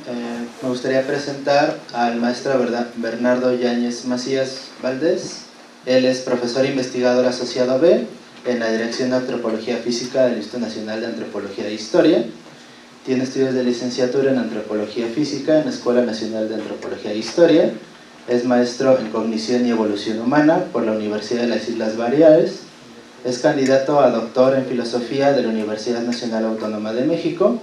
Me gustaría presentar al maestro Bernardo Yáñez Macías Valdés. Él es profesor investigador asociado B en la Dirección de Antropología Física del Instituto Nacional de Antropología e Historia. Tiene estudios de licenciatura en Antropología Física en la Escuela Nacional de Antropología e Historia. Es maestro en Cognición y Evolución Humana por la Universidad de las Islas Baleares. Es candidato a doctor en Filosofía de la Universidad Nacional Autónoma de México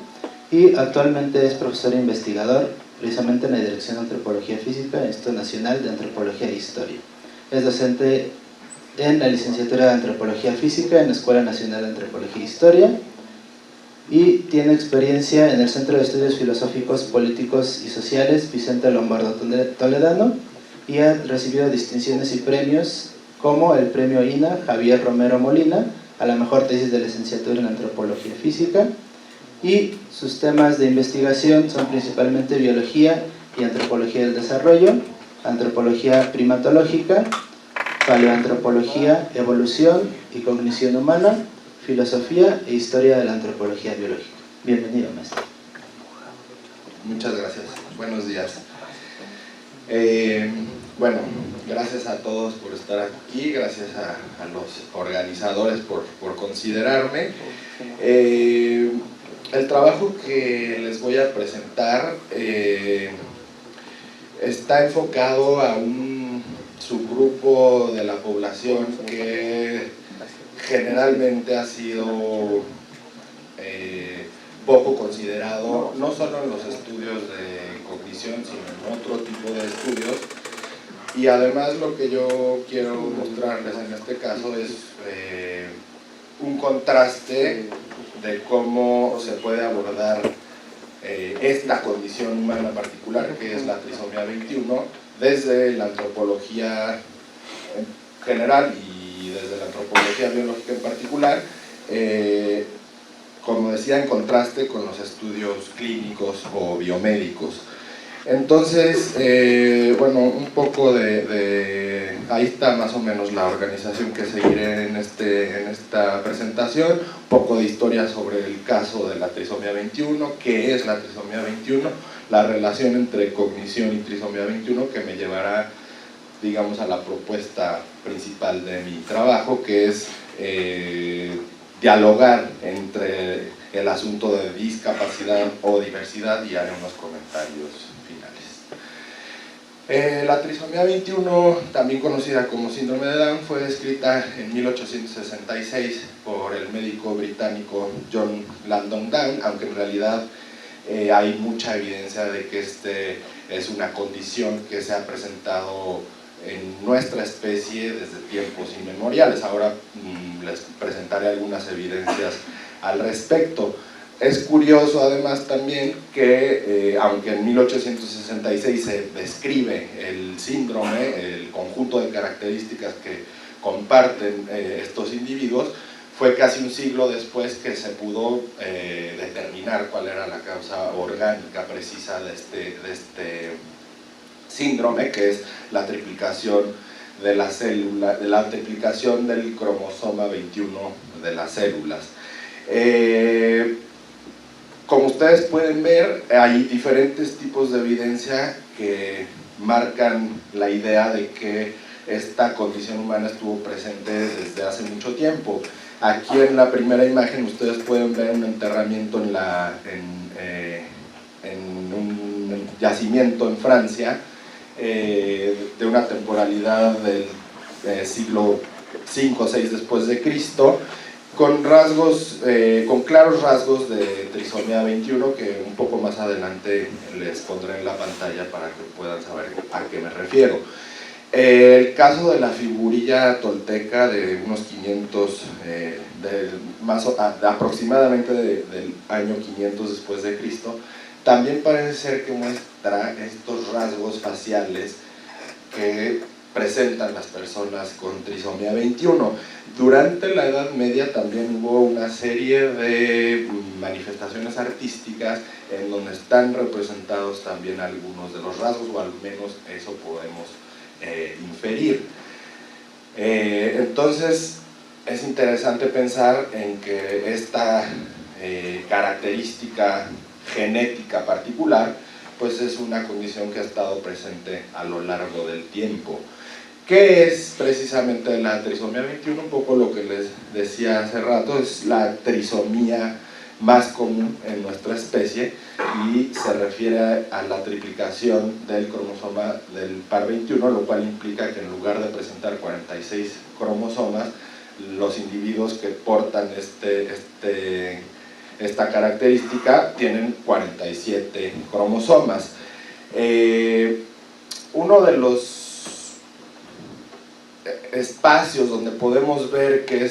y actualmente es profesor e investigador precisamente en la Dirección de Antropología Física del Instituto Nacional de Antropología e Historia. Es docente en la licenciatura de Antropología Física en la Escuela Nacional de Antropología e Historia y tiene experiencia en el Centro de Estudios Filosóficos, Políticos y Sociales Vicente Lombardo Toledano y ha recibido distinciones y premios como el Premio INA Javier Romero Molina a la mejor tesis de licenciatura en Antropología Física, y sus temas de investigación son principalmente biología y antropología del desarrollo, antropología primatológica, paleoantropología, evolución y cognición humana, filosofía e historia de la antropología biológica. Bienvenido, maestro. Muchas gracias. Buenos días. Bueno, gracias a todos por estar aquí, gracias a los organizadores por considerarme. El trabajo que les voy a presentar está enfocado a un subgrupo de la población que generalmente ha sido poco considerado, no solo en los estudios de cognición, sino en otro tipo de estudios. Y además lo que yo quiero mostrarles en este caso es un contraste de cómo se puede abordar esta condición humana particular, que es la trisomía 21, desde la antropología en general y desde la antropología biológica en particular, como decía, en contraste con los estudios clínicos o biomédicos. Entonces, bueno, un poco ahí está más o menos la organización que seguiré en esta presentación, un poco de historia sobre el caso de la trisomía 21, qué es la trisomía 21, la relación entre cognición y trisomía 21 que me llevará, digamos, a la propuesta principal de mi trabajo, que es dialogar entre el asunto de discapacidad o diversidad, y haré unos comentarios finales. La trisomía 21, también conocida como síndrome de Down, fue descrita en 1866 por el médico británico John Langdon Down, aunque en realidad hay mucha evidencia de que es una condición que se ha presentado en nuestra especie desde tiempos inmemoriales. Ahora les presentaré algunas evidencias al respecto. Es curioso además también que aunque en 1866 se describe el síndrome, el conjunto de características que comparten estos individuos, fue casi un siglo después que se pudo determinar cuál era la causa orgánica precisa de este síndrome, que es la triplicación de la célula, de la triplicación del cromosoma 21 de las células. Como ustedes pueden ver, hay diferentes tipos de evidencia que marcan la idea de que esta condición humana estuvo presente desde hace mucho tiempo. Aquí en la primera imagen ustedes pueden ver un enterramiento en un yacimiento en Francia, de una temporalidad del siglo V o VI después de Cristo, con claros rasgos de trisomía 21, que un poco más adelante les pondré en la pantalla para que puedan saber a qué me refiero. El caso de la figurilla tolteca de unos 500, aproximadamente del año 500 después de Cristo, también parece ser que muestra estos rasgos faciales que presentan las personas con trisomía 21. Durante la Edad Media también hubo una serie de manifestaciones artísticas en donde están representados también algunos de los rasgos, o al menos eso podemos inferir. Entonces es interesante pensar en que esta característica genética particular pues es una condición que ha estado presente a lo largo del tiempo. ¿Qué es precisamente la trisomía 21? Un poco lo que les decía hace rato, es la trisomía más común en nuestra especie y se refiere a la triplicación del cromosoma del par 21, lo cual implica que en lugar de presentar 46 cromosomas, los individuos que portan esta característica tienen 47 cromosomas. Uno de los espacios donde podemos ver que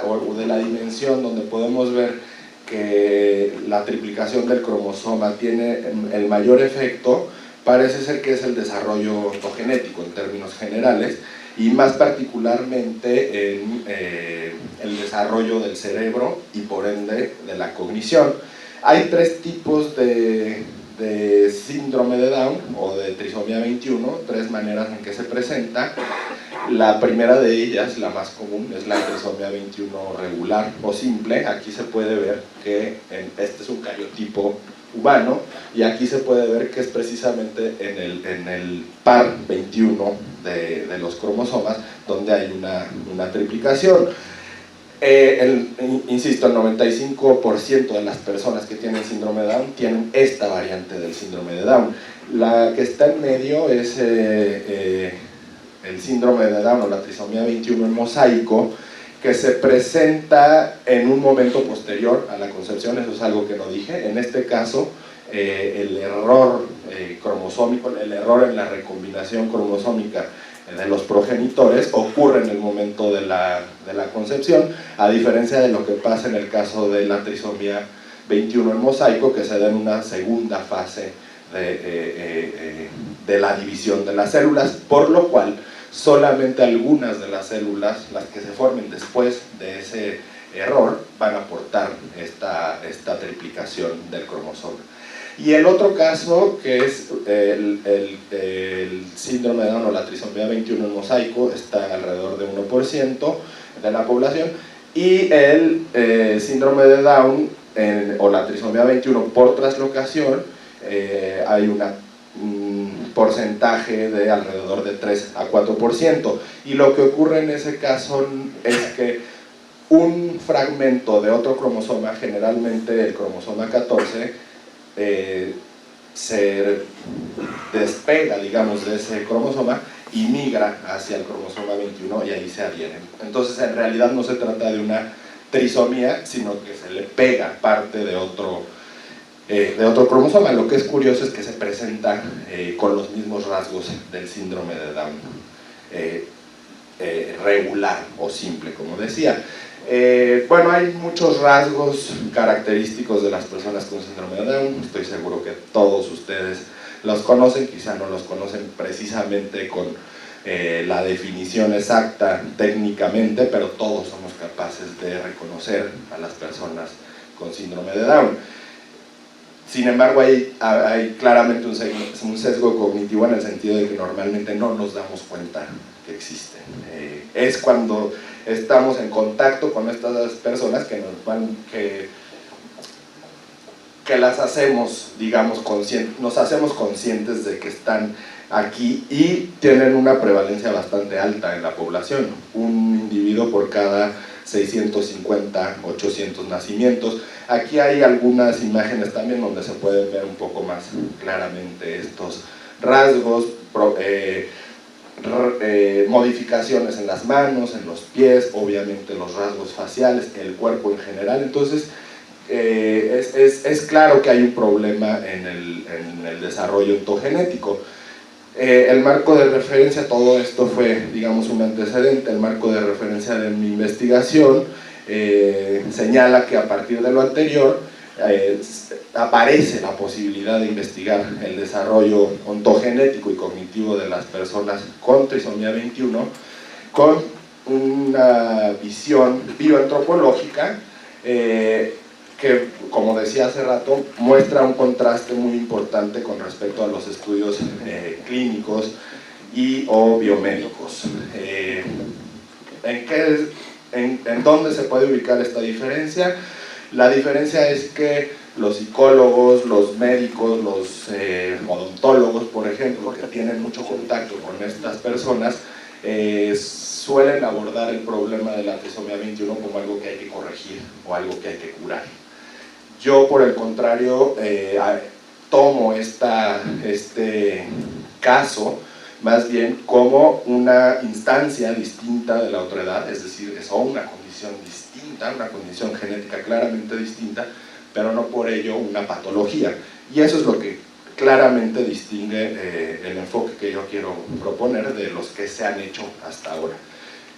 o de la dimensión donde podemos ver que la triplicación del cromosoma tiene el mayor efecto, parece ser que es el desarrollo ontogenético en términos generales, y más particularmente en el desarrollo del cerebro y por ende de la cognición. Hay tres tipos de síndrome de Down o de trisomía 21, tres maneras en que se presenta. La primera de ellas, la más común, es la trisomía 21 regular o simple. Aquí se puede ver que este es un cariotipo humano y aquí se puede ver que es precisamente en el par 21 de los cromosomas donde hay una triplicación. Insisto, el 95% de las personas que tienen síndrome de Down tienen esta variante del síndrome de Down. La que está en medio es el síndrome de Down o la trisomía 21 en mosaico, que se presenta en un momento posterior a la concepción. Eso es algo que no dije. En este caso, el error cromosómico, el error en la recombinación cromosómica de los progenitores ocurre en el momento de la concepción, a diferencia de lo que pasa en el caso de la trisomía 21 en mosaico, que se da en una segunda fase de la división de las células, por lo cual solamente algunas de las células, las que se formen después de ese error, van a aportar esta triplicación del cromosoma. Y el otro caso, que es el síndrome de Down o la trisomía 21 en mosaico, está alrededor de 1% de la población, y el síndrome de Down o la trisomía 21 por translocación, hay un porcentaje de alrededor de 3 a 4%, y lo que ocurre en ese caso es que un fragmento de otro cromosoma, generalmente el cromosoma 14, se despega, digamos, de ese cromosoma y migra hacia el cromosoma 21 y ahí se adhieren. Entonces, en realidad no se trata de una trisomía, sino que se le pega parte de otro cromosoma. Lo que es curioso es que se presenta con los mismos rasgos del síndrome de Down, regular o simple, como decía. Bueno, hay muchos rasgos característicos de las personas con síndrome de Down. Estoy seguro que todos ustedes los conocen, quizá no los conocen precisamente con la definición exacta técnicamente, pero todos somos capaces de reconocer a las personas con síndrome de Down. Sin embargo, hay claramente un sesgo cognitivo en el sentido de que normalmente no nos damos cuenta que existen. Es cuando estamos en contacto con estas personas que las hacemos, digamos, nos hacemos conscientes de que están aquí y tienen una prevalencia bastante alta en la población. Un individuo por cada 650, 800 nacimientos. Aquí hay algunas imágenes también donde se pueden ver un poco más claramente estos rasgos, modificaciones en las manos, en los pies, obviamente los rasgos faciales, el cuerpo en general. Entonces es claro que hay un problema en el desarrollo ontogenético. El marco de referencia, todo esto fue, digamos, un antecedente. El marco de referencia de mi investigación señala que a partir de lo anterior aparece la posibilidad de investigar el desarrollo ontogenético y cognitivo de las personas con trisomía 21 con una visión bioantropológica que, como decía hace rato, muestra un contraste muy importante con respecto a los estudios clínicos y o biomédicos. ¿En dónde se puede ubicar esta diferencia? La diferencia es que los psicólogos, los médicos, los odontólogos, por ejemplo, que tienen mucho contacto con estas personas, suelen abordar el problema de la trisomía 21 como algo que hay que corregir o algo que hay que curar. Yo, por el contrario, tomo este caso más bien como una instancia distinta de la otredad, es decir, es una condición distinta, una condición genética claramente distinta, pero no por ello una patología. Y eso es lo que claramente distingue el enfoque que yo quiero proponer de los que se han hecho hasta ahora.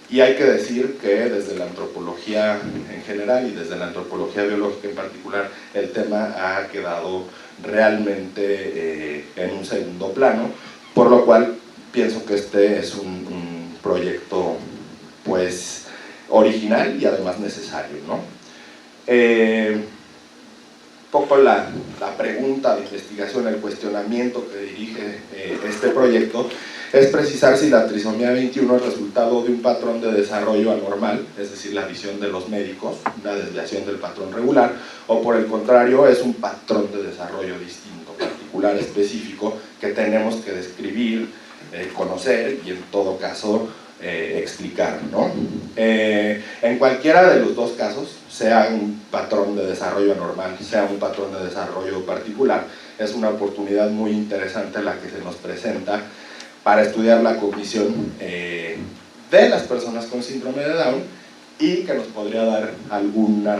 Y hay que decir que desde la antropología en general y desde la antropología biológica en particular, el tema ha quedado realmente en un segundo plano, por lo cual pienso que este es un proyecto pues original y además necesario, ¿no? Poco la pregunta de investigación, el cuestionamiento que dirige este proyecto es precisar si la trisomía 21 es resultado de un patrón de desarrollo anormal, es decir, la visión de los médicos, una desviación del patrón regular, o por el contrario es un patrón de desarrollo distinto, particular, específico, que tenemos que describir, conocer y en todo caso explicar, ¿no? En cualquiera de los dos casos, sea un patrón de desarrollo anormal, sea un patrón de desarrollo particular, es una oportunidad muy interesante la que se nos presenta para estudiar la cognición de las personas con síndrome de Down y que nos podría dar alguna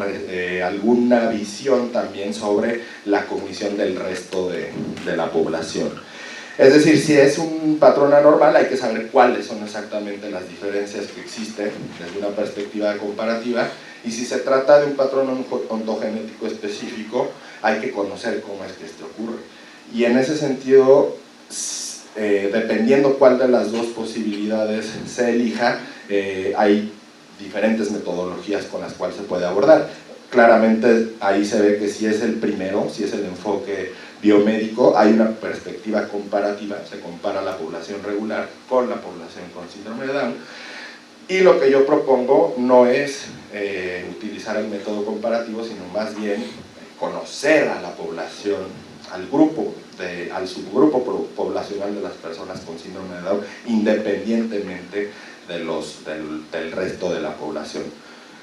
visión también sobre la cognición del resto de la población. Es decir, si es un patrón anormal hay que saber cuáles son exactamente las diferencias que existen desde una perspectiva comparativa, y si se trata de un patrón ontogenético específico hay que conocer cómo es que esto ocurre. Y en ese sentido, dependiendo cuál de las dos posibilidades se elija, hay diferentes metodologías con las cuales se puede abordar. Claramente ahí se ve que si es el primero, si es el enfoque biomédico, hay una perspectiva comparativa, se compara la población regular con la población con síndrome de Down, y lo que yo propongo no es utilizar el método comparativo, sino más bien conocer a la población, al subgrupo poblacional de las personas con síndrome de Down, independientemente del resto de la población.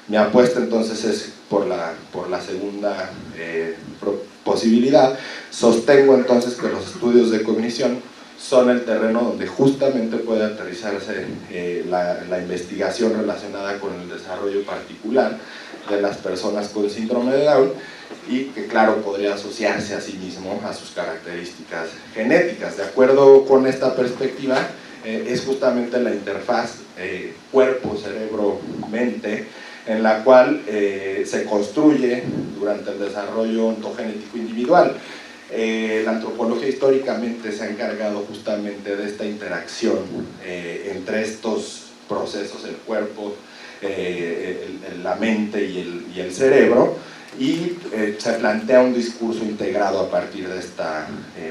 Mi apuesta entonces es por la segunda posibilidad. Sostengo entonces que los estudios de cognición son el terreno donde justamente puede aterrizarse la investigación relacionada con el desarrollo particular de las personas con síndrome de Down, y que claro podría asociarse a sí mismo a sus características genéticas. De acuerdo con esta perspectiva, es justamente la interfaz cuerpo, cerebro, mente, en la cual se construye durante el desarrollo ontogenético individual. La antropología históricamente se ha encargado justamente de esta interacción entre estos procesos, el cuerpo, la mente y el cerebro, y se plantea un discurso integrado a partir de esta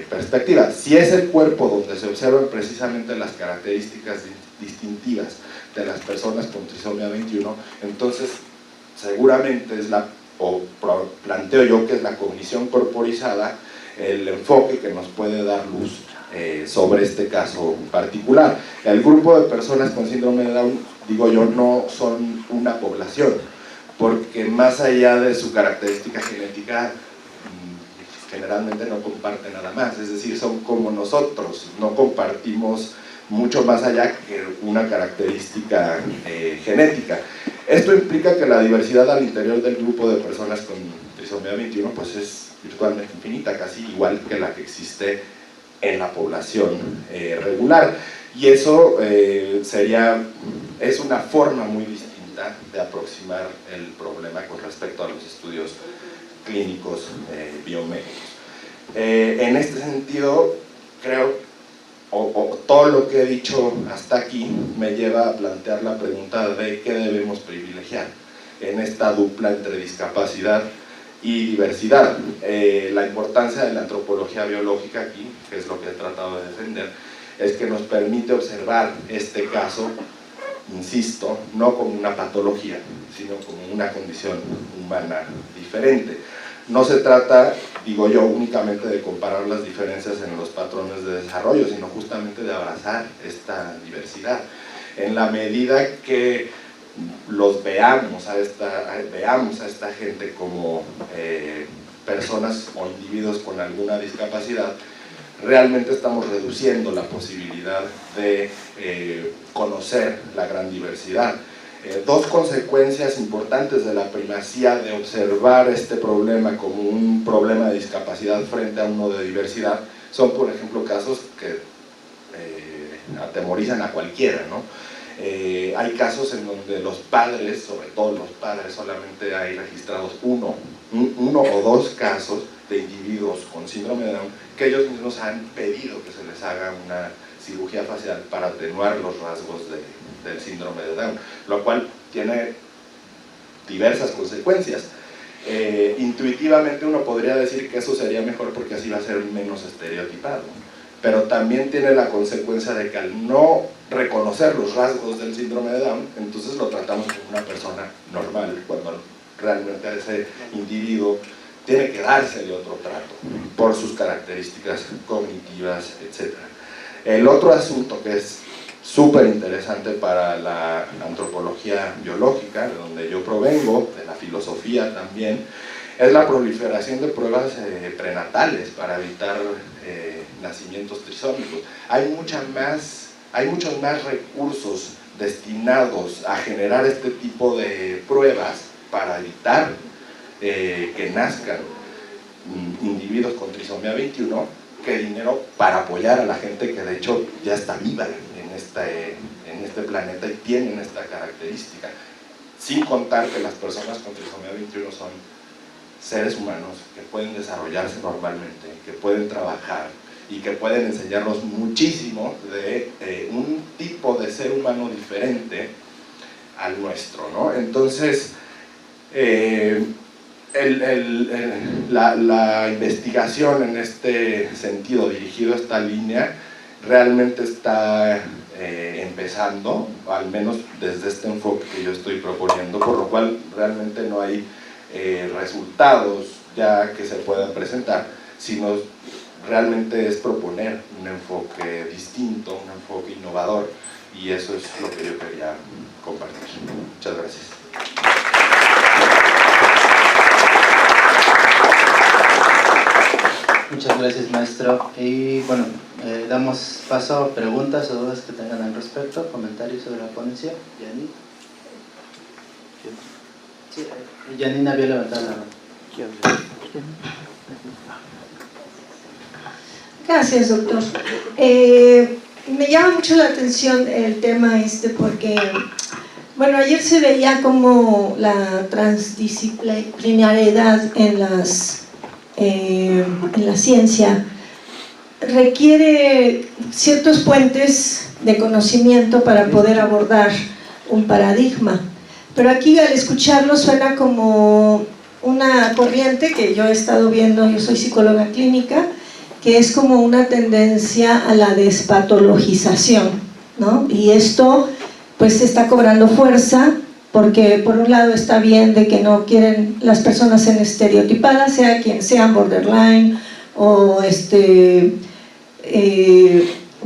perspectiva. Si es el cuerpo donde se observan precisamente las características distintivas de las personas con trisomía 21, entonces seguramente planteo yo que es la cognición corporizada el enfoque que nos puede dar luz sobre este caso particular. El grupo de personas con síndrome de Down, digo yo, no son una población, porque más allá de su característica genética, generalmente no comparten nada más, es decir, son como nosotros, no compartimos mucho más allá que una característica genética. Esto implica que la diversidad al interior del grupo de personas con trisomía 21 pues es virtualmente infinita, casi igual que la que existe en la población regular, y eso es una forma muy distinta de aproximar el problema con respecto a los estudios clínicos biomédicos. En este sentido, creo, todo lo que he dicho hasta aquí me lleva a plantear la pregunta de qué debemos privilegiar en esta dupla entre discapacidad y diversidad. La importancia de la antropología biológica aquí, que es lo que he tratado de defender, es que nos permite observar este caso, insisto, no como una patología, sino como una condición humana diferente. no se trata, digo yo, únicamente de comparar las diferencias en los patrones de desarrollo, sino justamente de abrazar esta diversidad. En la medida que los veamos a esta gente como personas o individuos con alguna discapacidad, realmente estamos reduciendo la posibilidad de conocer la gran diversidad. Dos consecuencias importantes de la primacía de observar este problema como un problema de discapacidad frente a uno de diversidad son, por ejemplo, casos que atemorizan a cualquiera, ¿no? Hay casos en donde los padres, sobre todo los padres, solamente hay registrados uno o dos casos de individuos con síndrome de Down que ellos mismos han pedido que se les haga una cirugía facial para atenuar los rasgos del síndrome de Down, lo cual tiene diversas consecuencias. Intuitivamente uno podría decir que eso sería mejor porque así va a ser menos estereotipado, pero también tiene la consecuencia de que al no reconocer los rasgos del síndrome de Down, entonces lo tratamos como una persona normal, cuando realmente a ese individuo tiene que dársele otro trato por sus características cognitivas, etc. El otro asunto que es súper interesante para la antropología biológica, de donde yo provengo, de la filosofía también, es la proliferación de pruebas prenatales para evitar nacimientos trisómicos. Hay muchos más recursos destinados a generar este tipo de pruebas para evitar que nazcan individuos con trisomía 21 que dinero para apoyar a la gente que de hecho ya está viva en este planeta y tienen esta característica, sin contar que las personas con trisomía 21 son seres humanos que pueden desarrollarse normalmente, que pueden trabajar y que pueden enseñarnos muchísimo de un tipo de ser humano diferente al nuestro, ¿no? Entonces, la investigación en este sentido, dirigido a esta línea, realmente está empezando, al menos desde este enfoque que yo estoy proponiendo, por lo cual realmente no hay resultados ya que se puedan presentar, sino realmente es proponer un enfoque distinto, un enfoque innovador, y eso es lo que yo quería compartir. Muchas gracias. Muchas gracias, maestro. Y bueno, damos paso a preguntas o dudas que tengan al respecto, comentarios sobre la ponencia. Yanni. Sí, Yanina había levantado la mano. Gracias, doctor. Me llama mucho la atención el tema porque, bueno, ayer se veía como la transdisciplinariedad en la ciencia requiere ciertos puentes de conocimiento para poder abordar un paradigma. Pero aquí al escucharlo suena como una corriente que yo he estado viendo, yo soy psicóloga clínica, que es como una tendencia a la despatologización, ¿no? Y esto pues está cobrando fuerza porque por un lado está bien de que no quieren las personas en estereotipadas, sea quien sean, borderline o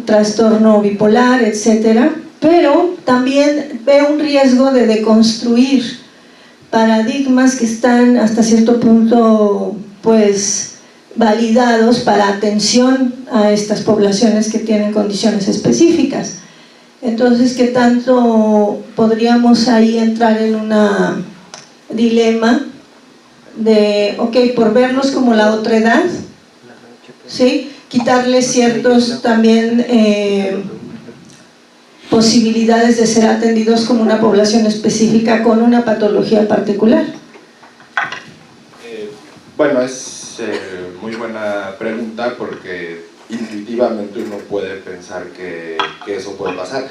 trastorno bipolar, etcétera, pero también ve un riesgo de deconstruir paradigmas que están hasta cierto punto pues validados para atención a estas poblaciones que tienen condiciones específicas. Entonces, ¿qué tanto podríamos ahí entrar en un dilema de, ok, por verlos como la otredad, ¿sí?, quitarles ciertos también posibilidades de ser atendidos como una población específica con una patología particular? Bueno, es muy buena pregunta porque intuitivamente uno puede pensar que eso puede pasar.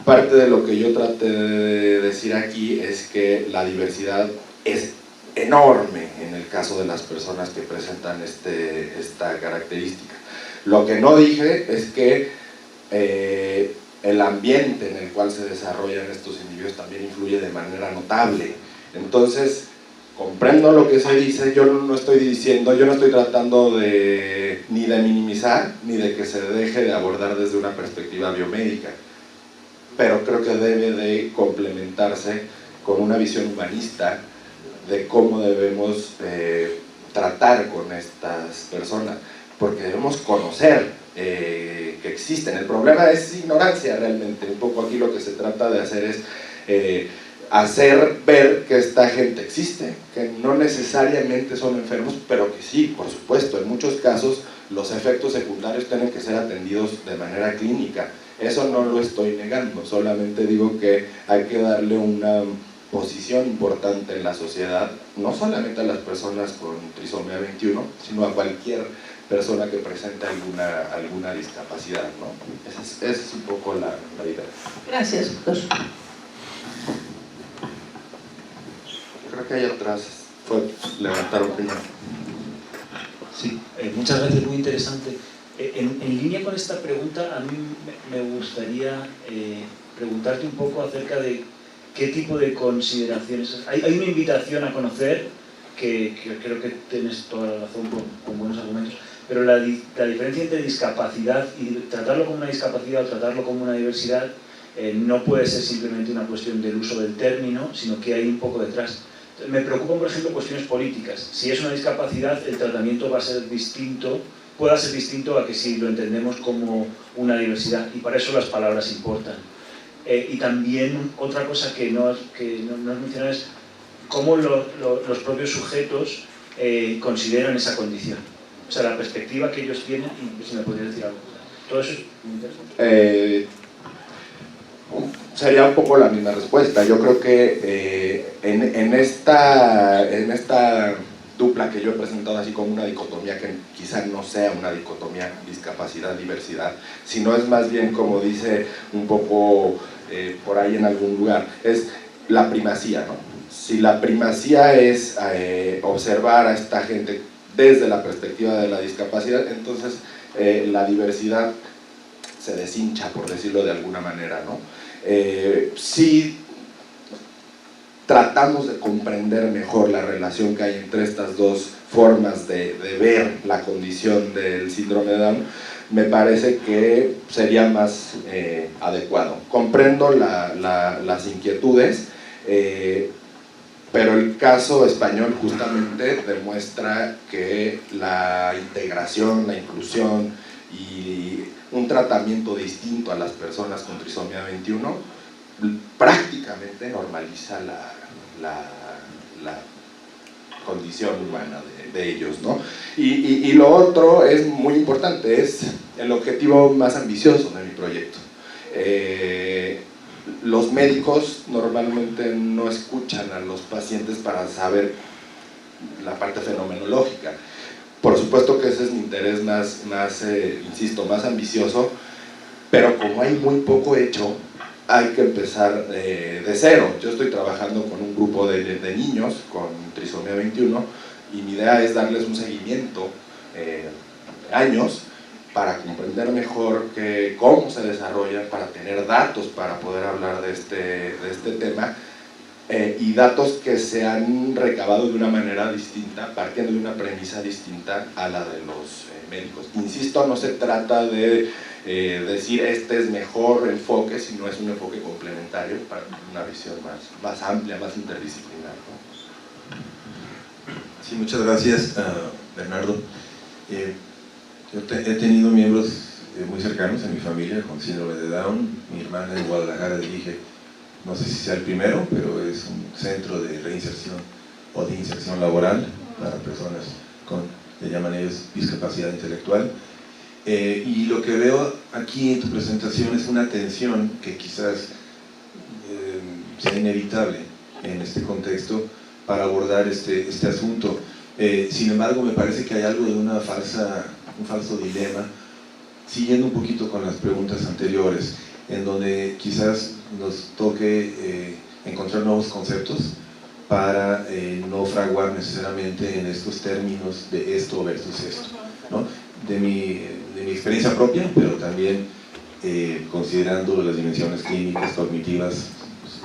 Parte de lo que yo traté de decir aquí es que la diversidad es enorme en el caso de las personas que presentan esta característica. Lo que no dije es que el ambiente en el cual se desarrollan estos individuos también influye de manera notable. Entonces, comprendo lo que se dice, yo no estoy tratando ni de minimizar, ni de que se deje de abordar desde una perspectiva biomédica, pero creo que debe de complementarse con una visión humanista de cómo debemos tratar con estas personas, porque debemos conocer que existen. El problema es ignorancia realmente, un poco aquí lo que se trata de hacer es hacer ver que esta gente existe, que no necesariamente son enfermos, pero que sí, por supuesto, en muchos casos los efectos secundarios tienen que ser atendidos de manera clínica. Eso no lo estoy negando, solamente digo que hay que darle una posición importante en la sociedad, no solamente a las personas con trisomía 21, sino a cualquier persona que presente alguna discapacidad, ¿no? Esa es un poco la idea. Gracias, doctor. Creo que hay atrás, levantaron primero. Sí, muchas gracias, muy interesante. En línea con esta pregunta, a mí me gustaría preguntarte un poco acerca de qué tipo de consideraciones. Hay una invitación a conocer, que creo que tienes toda la razón con buenos argumentos, pero la diferencia entre discapacidad y tratarlo como una discapacidad o tratarlo como una diversidad no puede ser simplemente una cuestión del uso del término, sino que hay un poco detrás. Me preocupan, por ejemplo, cuestiones políticas. Si es una discapacidad, el tratamiento va a ser distinto, pueda ser distinto a que si lo entendemos como una diversidad, y para eso las palabras importan. Y también otra cosa que no has mencionado es cómo los propios sujetos consideran esa condición. O sea, la perspectiva que ellos tienen, y si me podrías decir algo. Todo eso es muy interesante. Sería un poco la misma respuesta. Yo creo que en esta dupla que yo he presentado así como una dicotomía, que quizá no sea una dicotomía discapacidad-diversidad, sino es más bien, como dice un poco por ahí en algún lugar, es la primacía, ¿no? Si la primacía es observar a esta gente desde la perspectiva de la discapacidad, entonces la diversidad se deshincha, por decirlo de alguna manera, ¿no? Si tratamos de comprender mejor la relación que hay entre estas dos formas de ver la condición del síndrome de Down, me parece que sería más adecuado. Comprendo las inquietudes, pero el caso español justamente demuestra que la integración, la inclusión y un tratamiento distinto a las personas con trisomía 21 prácticamente normaliza la condición humana de ellos, ¿no? Y lo otro es muy importante, es el objetivo más ambicioso de mi proyecto. Los médicos normalmente no escuchan a los pacientes para saber la parte fenomenológica. Por supuesto que ese es mi interés más insisto, más ambicioso, pero como hay muy poco hecho, hay que empezar de cero. Yo estoy trabajando con un grupo de niños con trisomía 21 y mi idea es darles un seguimiento de años para comprender mejor cómo se desarrollan, para tener datos para poder hablar de este tema, y datos que se han recabado de una manera distinta, partiendo de una premisa distinta a la de los médicos. Insisto, no se trata de decir este es mejor enfoque, sino es un enfoque complementario para una visión más amplia, más interdisciplinar, ¿no? Sí, muchas gracias, Bernardo. Yo he tenido miembros muy cercanos en mi familia con síndrome de Down. Mi hermana en Guadalajara dirige, no sé si sea el primero, pero es un centro de reinserción o de inserción laboral para personas con, le llaman ellos, discapacidad intelectual. Y lo que veo aquí en tu presentación es una tensión que quizás sea inevitable en este contexto para abordar este asunto. Sin embargo, me parece que hay algo de un falso dilema, siguiendo un poquito con las preguntas anteriores, en donde quizás nos toque encontrar nuevos conceptos para no fraguar necesariamente en estos términos de esto versus esto, ¿no? De mi experiencia propia, pero también considerando las dimensiones clínicas, cognitivas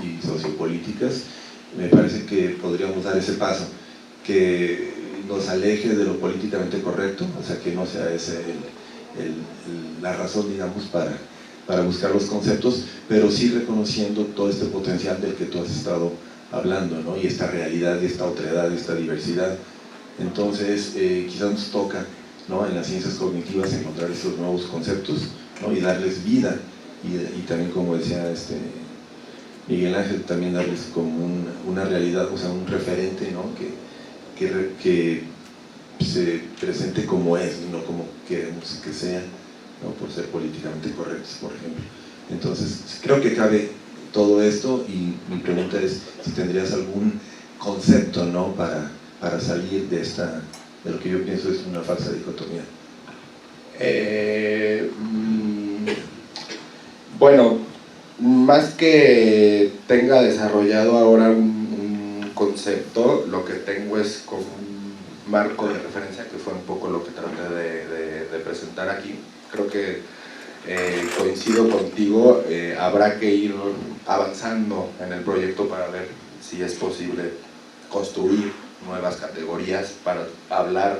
y sociopolíticas, me parece que podríamos dar ese paso, que nos aleje de lo políticamente correcto, o sea, que no sea ese la razón, digamos, para buscar los conceptos, pero sí reconociendo todo este potencial del que tú has estado hablando, ¿no? Y esta realidad, y esta otredad, y esta diversidad. Entonces, quizás nos toca, ¿no?, en las ciencias cognitivas encontrar estos nuevos conceptos, ¿no?, y darles vida, y también, como decía Miguel Ángel, también darles como una realidad, o sea, un referente, ¿no?, que se presente como es, no como queremos que sea, ¿no?, por ser políticamente correctos, por ejemplo. Entonces, creo que cabe todo esto, y mi pregunta es si tendrías algún concepto, ¿no?, para salir de lo que yo pienso es una falsa dicotomía. Bueno, más que tenga desarrollado ahora un concepto, lo que tengo es como un marco de referencia, que fue un poco lo que traté de presentar aquí. Creo que coincido contigo, habrá que ir avanzando en el proyecto para ver si es posible construir nuevas categorías para hablar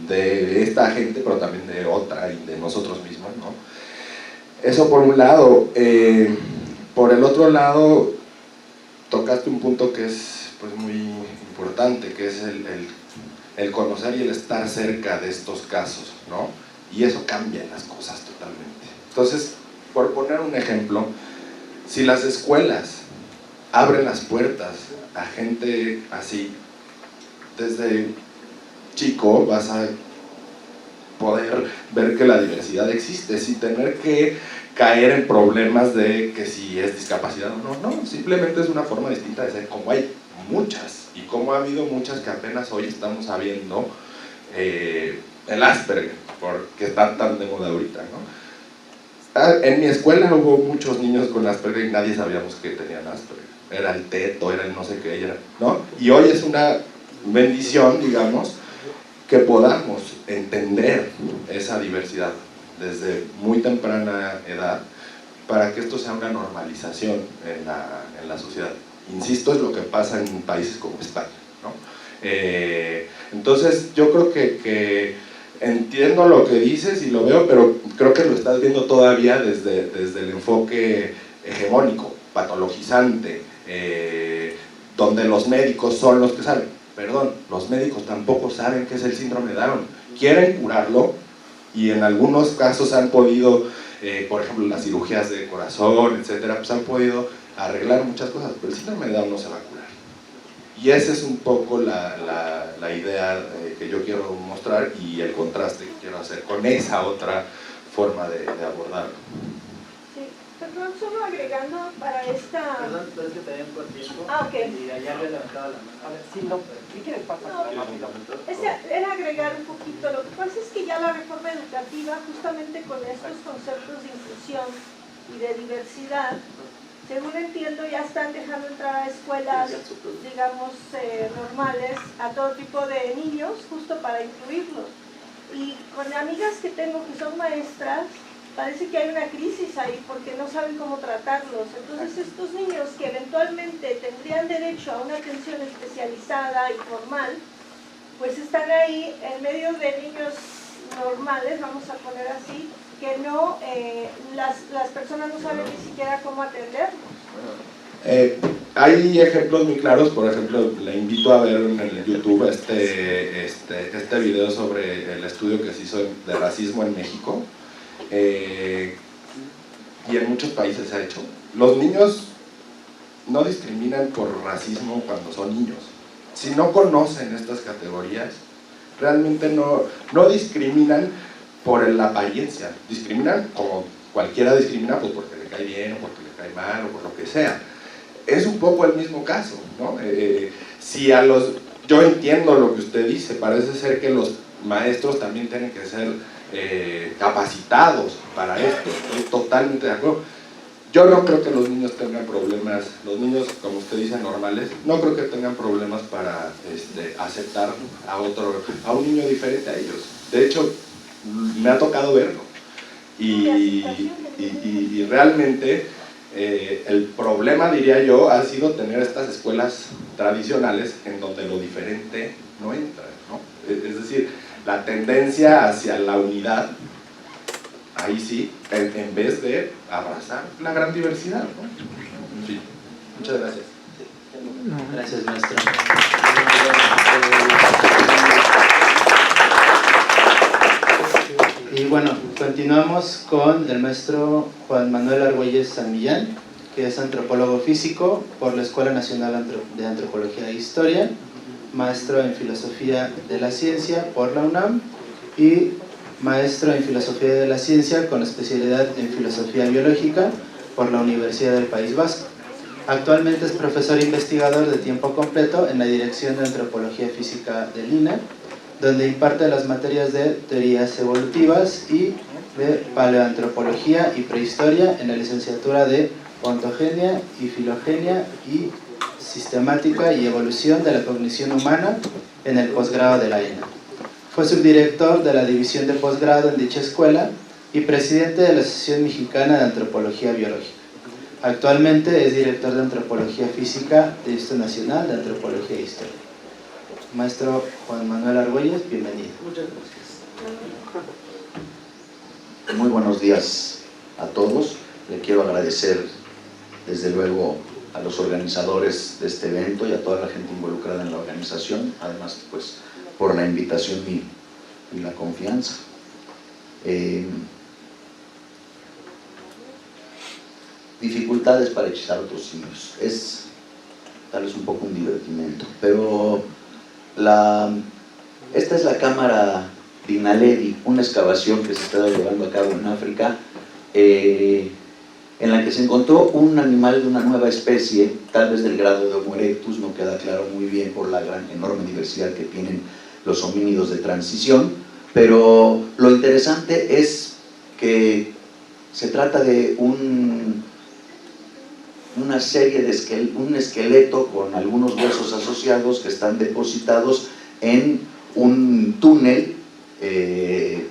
de esta gente, pero también de otra y de nosotros mismos, ¿no? Eso por un lado. Por el otro lado, tocaste un punto que es, pues, muy importante, que es el conocer y el estar cerca de estos casos, ¿no? Y eso cambia las cosas totalmente. Entonces, por poner un ejemplo, si las escuelas abren las puertas a gente así, desde chico vas a poder ver que la diversidad existe, sin tener que caer en problemas de que si es discapacidad o no. No, simplemente es una forma distinta de ser, como hay muchas, y como ha habido muchas que apenas hoy estamos sabiendo, el Asperger, porque está tan de moda ahorita, ¿no? En mi escuela hubo muchos niños con Asperger y nadie sabíamos que tenían Asperger. Era el teto, era el no sé qué, ¿no? Y hoy es una bendición, digamos, que podamos entender esa diversidad desde muy temprana edad, para que esto sea una normalización en la sociedad. Insisto, es lo que pasa en países como España, ¿no? Entonces, yo creo que entiendo lo que dices y lo veo, pero creo que lo estás viendo todavía desde el enfoque hegemónico, patologizante, donde los médicos son los que saben. Perdón, los médicos tampoco saben qué es el síndrome de Down. Quieren curarlo, y en algunos casos han podido, por ejemplo, las cirugías de corazón, etcétera, pues han podido arreglar muchas cosas, pero el síndrome de Down no se va a curar. Y esa es un poco la idea que yo quiero mostrar, y el contraste que quiero hacer con esa otra forma de abordarlo. Sí, perdón, solo agregando para esta... Perdón, pero es que también por tiempo. Ok. Y allá había levantado la mano. A ver, sí, no, ¿qué quieres pasar? Era agregar un poquito. Lo que pasa es que ya la reforma educativa, justamente con estos conceptos de inclusión y de diversidad, según entiendo, ya están dejando entrar a escuelas, digamos, normales, a todo tipo de niños, justo para incluirlos. Y con amigas que tengo que son maestras, parece que hay una crisis ahí porque no saben cómo tratarlos. Entonces, estos niños que eventualmente tendrían derecho a una atención especializada y formal, pues están ahí en medio de niños normales, vamos a poner así, que no, las personas no saben ni siquiera cómo atenderlos. Hay ejemplos muy claros. Por ejemplo, le invito a ver en el YouTube este video sobre el estudio que se hizo de racismo en México, y en muchos países se ha hecho. Los niños no discriminan por racismo cuando son niños. Si no conocen estas categorías, realmente no discriminan por la apariencia, discriminan como cualquiera discrimina, pues porque le cae bien o porque le cae mal o por lo que sea. Es un poco el mismo caso, ¿no? Yo entiendo lo que usted dice, parece ser que los maestros también tienen que ser capacitados para esto, estoy totalmente de acuerdo. Yo no creo que los niños tengan problemas, los niños, como usted dice, normales, no creo que tengan problemas para aceptar a un niño diferente a ellos. De hecho, me ha tocado verlo, y realmente El problema, diría yo, ha sido tener estas escuelas tradicionales en donde lo diferente no entra, ¿no? Es decir, la tendencia hacia la unidad, ahí sí, en vez de abrazar la gran diversidad, ¿no? En fin, muchas gracias. Gracias, maestro. Y bueno, continuamos con el maestro Juan Manuel Argüelles San Millán, que es antropólogo físico por la Escuela Nacional de Antropología e Historia, maestro en Filosofía de la Ciencia por la UNAM y maestro en Filosofía de la Ciencia con especialidad en Filosofía Biológica por la Universidad del País Vasco. Actualmente es profesor investigador de tiempo completo en la Dirección de Antropología Física del INA, donde imparte las materias de teorías evolutivas y de paleoantropología y prehistoria en la licenciatura de ontogenia y filogenia y sistemática y evolución de la cognición humana en el posgrado de la ENA. Fue subdirector de la división de posgrado en dicha escuela y presidente de la Asociación Mexicana de Antropología Biológica. Actualmente es director de Antropología Física del Instituto Nacional de Antropología e Historia. Maestro Juan Manuel Argüelles, bienvenido. Muchas gracias. Muy buenos días a todos. Le quiero agradecer desde luego a los organizadores de este evento y a toda la gente involucrada en la organización, además pues por la invitación y la confianza. Dificultades para hechizar otros signos. Es tal vez un poco un divertimento, pero esta es la cámara Dinaledi, una excavación que se está llevando a cabo en África, en la que se encontró un animal de una nueva especie, tal vez del grado de Homo erectus, no queda claro muy bien por la gran, enorme diversidad que tienen los homínidos de transición, pero lo interesante es que se trata de una serie de un esqueleto con algunos huesos asociados que están depositados en un túnel.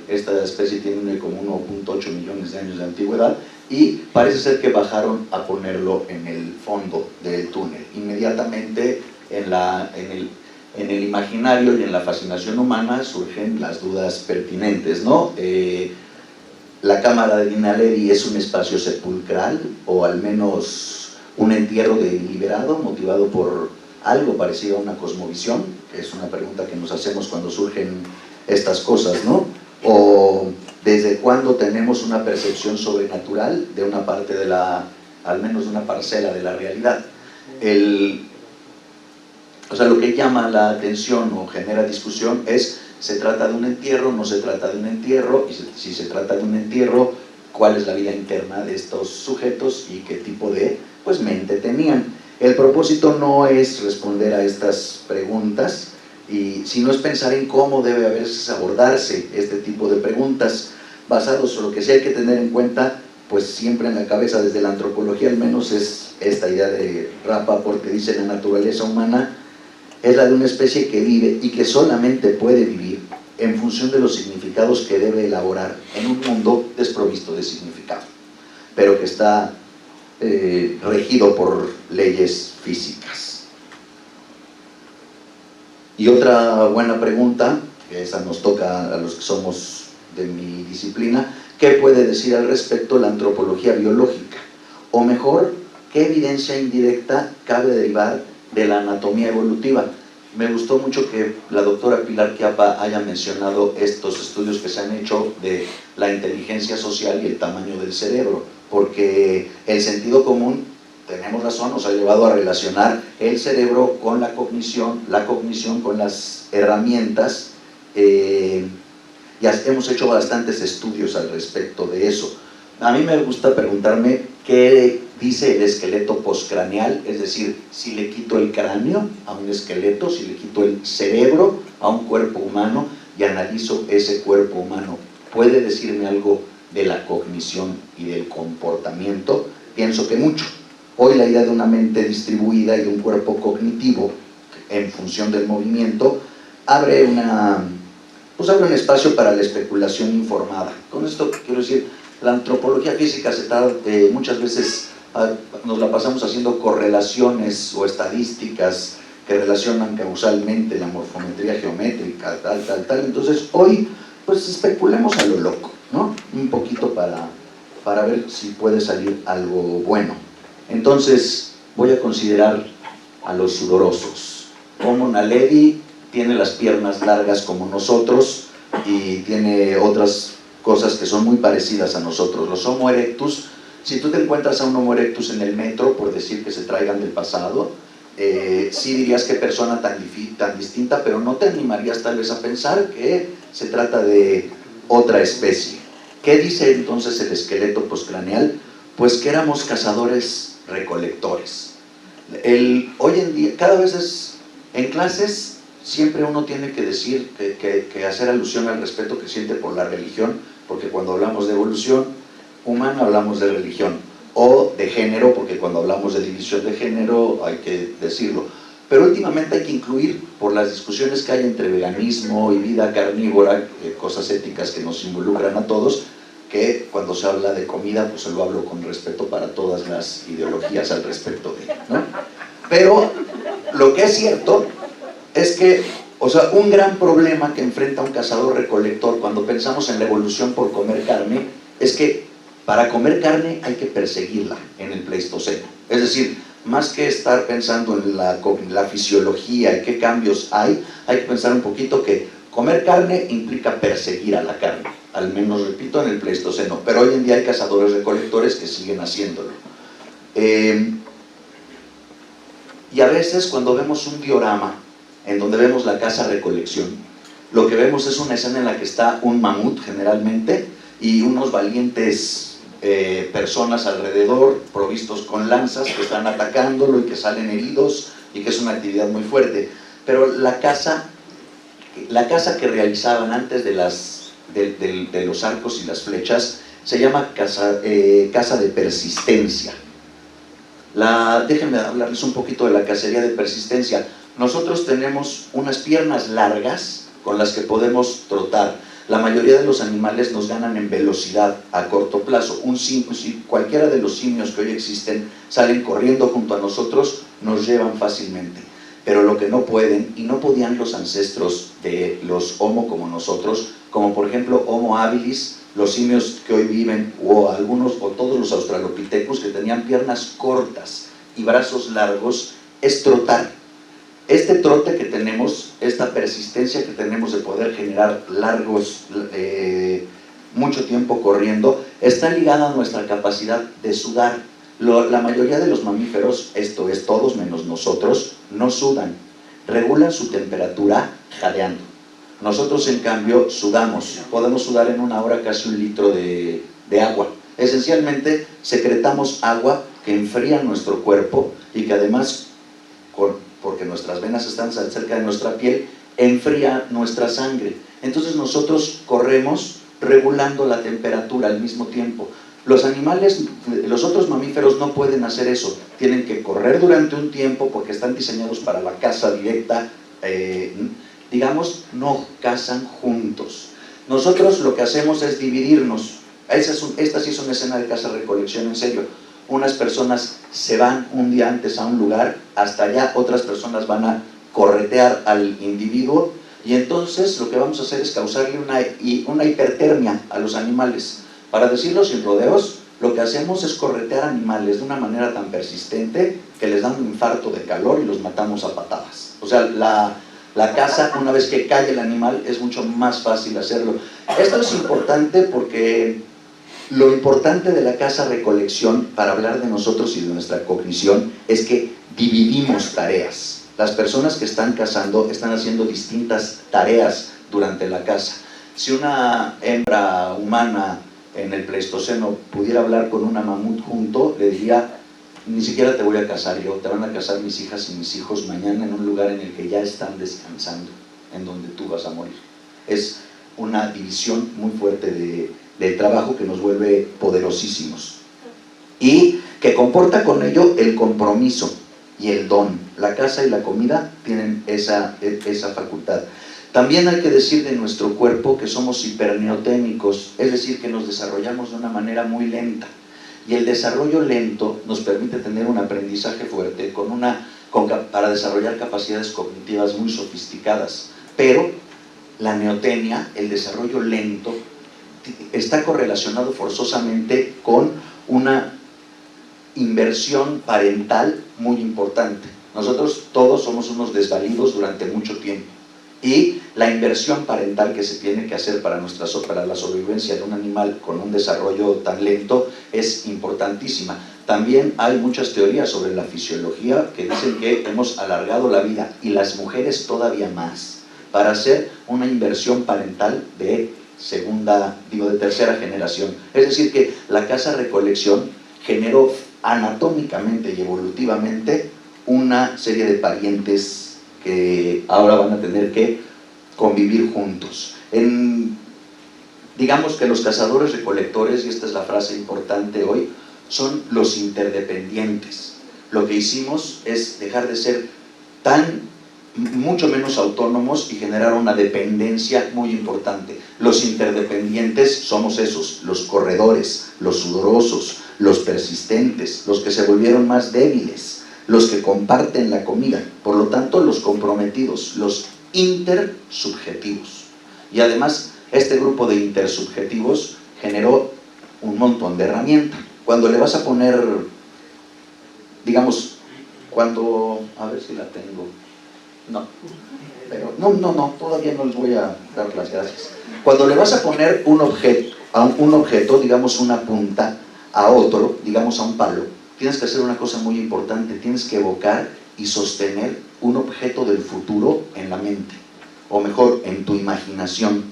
Esta especie tiene como 1.8 millones de años de antigüedad y parece ser que bajaron a ponerlo en el fondo del túnel. Inmediatamente en el imaginario y en la fascinación humana surgen las dudas pertinentes, ¿no? La cámara de Dinaledi es un espacio sepulcral o al menos un entierro deliberado motivado por algo parecido a una cosmovisión, que es una pregunta que nos hacemos cuando surgen estas cosas, ¿no? O desde cuándo tenemos una percepción sobrenatural de una parte de al menos de una parcela de la realidad. O sea, lo que llama la atención o genera discusión es, ¿se trata de un entierro? ¿No se trata de un entierro? Y si se trata de un entierro, ¿cuál es la vida interna de estos sujetos y qué tipo de mente tenían? El propósito no es responder a estas preguntas, sino es pensar en cómo debe abordarse este tipo de preguntas, basados en lo que sí hay que tener en cuenta, pues siempre en la cabeza desde la antropología al menos, es esta idea de Rappaport que dice: la naturaleza humana es la de una especie que vive y que solamente puede vivir en función de los significados que debe elaborar en un mundo desprovisto de significado, pero que está regido por leyes físicas. Y otra buena pregunta, que esa nos toca a los que somos de mi disciplina: ¿qué puede decir al respecto la antropología biológica? O mejor, ¿qué evidencia indirecta cabe derivar de la anatomía evolutiva? Me gustó mucho que la doctora Pilar Chiappa haya mencionado estos estudios que se han hecho de la inteligencia social y el tamaño del cerebro, porque el sentido común, tenemos razón, nos ha llevado a relacionar el cerebro con la cognición con las herramientas, ya hemos hecho bastantes estudios al respecto de eso. A mí me gusta preguntarme qué dice el esqueleto postcraneal, es decir, si le quito el cráneo a un esqueleto, si le quito el cerebro a un cuerpo humano y analizo ese cuerpo humano, ¿puede decirme algo de la cognición y del comportamiento? Pienso que mucho. Hoy la idea de una mente distribuida y de un cuerpo cognitivo en función del movimiento abre un espacio para la especulación informada. Con esto quiero decir, la antropología física se trata muchas veces nos la pasamos haciendo correlaciones o estadísticas que relacionan causalmente la morfometría geométrica, tal. Entonces hoy pues especulemos a lo loco, ¿no? Un poquito para ver si puede salir algo bueno. Entonces voy a considerar a los sudorosos. Homo naledi tiene las piernas largas como nosotros y tiene otras cosas que son muy parecidas a nosotros. Los Homo erectus, si tú te encuentras a un Homo erectus en el metro, por decir que se traigan del pasado, sí dirías qué persona tan distinta, pero no te animarías tal vez a pensar que se trata de otra especie. ¿Qué dice entonces el esqueleto postcraneal? Pues que éramos cazadores recolectores. Hoy en día, cada vez en clases, siempre uno tiene que decir, que hacer alusión al respeto que siente por la religión, porque cuando hablamos de evolución humana hablamos de religión, o de género, porque cuando hablamos de división de género hay que decirlo. Pero últimamente hay que incluir, por las discusiones que hay entre veganismo y vida carnívora, cosas éticas que nos involucran a todos, que cuando se habla de comida, pues lo hablo con respeto para todas las ideologías al respecto de, ¿no? Pero lo que es cierto es que, o sea, un gran problema que enfrenta un cazador-recolector cuando pensamos en la evolución por comer carne, es que para comer carne hay que perseguirla en el Pleistoceno. Es decir, más que estar pensando en la fisiología y qué cambios hay que pensar un poquito que comer carne implica perseguir a la carne, al menos, repito, en el Pleistoceno. Pero hoy en día hay cazadores-recolectores que siguen haciéndolo. Y a veces cuando vemos un diorama en donde vemos la caza-recolección, lo que vemos es una escena en la que está un mamut generalmente y unos valientes personas alrededor provistos con lanzas que están atacándolo y que salen heridos y que es una actividad muy fuerte. Pero la caza que realizaban antes de los arcos y las flechas se llama caza de persistencia. Déjenme hablarles un poquito de la cacería de persistencia. Nosotros tenemos unas piernas largas con las que podemos trotar. La mayoría de los animales nos ganan en velocidad a corto plazo. Cualquiera de los simios que hoy existen salen corriendo junto a nosotros, nos llevan fácilmente. Pero lo que no pueden, y no podían los ancestros de los Homo como nosotros, como por ejemplo Homo habilis, los simios que hoy viven, o algunos o todos los australopithecus que tenían piernas cortas y brazos largos, es trotar. Este trote que tenemos, esta persistencia que tenemos de poder generar mucho tiempo corriendo, está ligada a nuestra capacidad de sudar. La mayoría de los mamíferos, esto es todos menos nosotros, no sudan, regulan su temperatura jadeando. Nosotros en cambio sudamos, podemos sudar en una hora casi 1 litro de agua. Esencialmente secretamos agua que enfría nuestro cuerpo y que además, porque nuestras venas están cerca de nuestra piel, enfría nuestra sangre. Entonces nosotros corremos regulando la temperatura al mismo tiempo. Los animales, los otros mamíferos no pueden hacer eso, tienen que correr durante un tiempo porque están diseñados para la caza directa, digamos, no cazan juntos. Nosotros lo que hacemos es dividirnos. Esta sí es una escena de caza-recolección en serio. Unas personas se van un día antes a un lugar, hasta allá otras personas van a corretear al individuo y entonces lo que vamos a hacer es causarle una hipertermia a los animales. Para decirlo sin rodeos, lo que hacemos es corretear animales de una manera tan persistente que les dan un infarto de calor y los matamos a patadas. O sea, la caza, una vez que cae el animal, es mucho más fácil hacerlo. Esto es importante porque lo importante de la caza-recolección, para hablar de nosotros y de nuestra cognición, es que dividimos tareas. Las personas que están cazando están haciendo distintas tareas durante la caza. Si una hembra humana en el Pleistoceno pudiera hablar con una mamut junto, le diría: ni siquiera te voy a cazar yo, te van a cazar mis hijas y mis hijos mañana en un lugar en el que ya están descansando, en donde tú vas a morir. Es una división muy fuerte de trabajo que nos vuelve poderosísimos y que comporta con ello el compromiso y el don. La caza y la comida tienen esa facultad. También hay que decir de nuestro cuerpo que somos hiperneoténicos, es decir, que nos desarrollamos de una manera muy lenta. Y el desarrollo lento nos permite tener un aprendizaje fuerte para desarrollar capacidades cognitivas muy sofisticadas. Pero la neotenia, el desarrollo lento, está correlacionado forzosamente con una inversión parental muy importante. Nosotros todos somos unos desvalidos durante mucho tiempo. Y la inversión parental que se tiene que hacer para la sobrevivencia de un animal con un desarrollo tan lento es importantísima. También hay muchas teorías sobre la fisiología que dicen que hemos alargado la vida, y las mujeres todavía más, para hacer una inversión parental de tercera generación. Es decir, que la casa-recolección generó anatómicamente y evolutivamente una serie de parientes que ahora van a tener que convivir juntos. Digamos que los cazadores-recolectores, y esta es la frase importante hoy, son los interdependientes. Lo que hicimos es dejar de ser mucho menos autónomos y generar una dependencia muy importante. Los interdependientes somos esos, los corredores, los sudorosos, los persistentes, los que se volvieron más débiles, los que comparten la comida, por lo tanto los comprometidos, los intersubjetivos. Y además este grupo de intersubjetivos generó un montón de herramientas. Cuando le vas a poner, digamos, a ver si la tengo, todavía no les voy a dar las gracias. Cuando le vas a poner un objeto, digamos una punta, a otro, digamos a un palo, tienes que hacer una cosa muy importante, tienes que evocar y sostener un objeto del futuro en la mente, o mejor, en tu imaginación.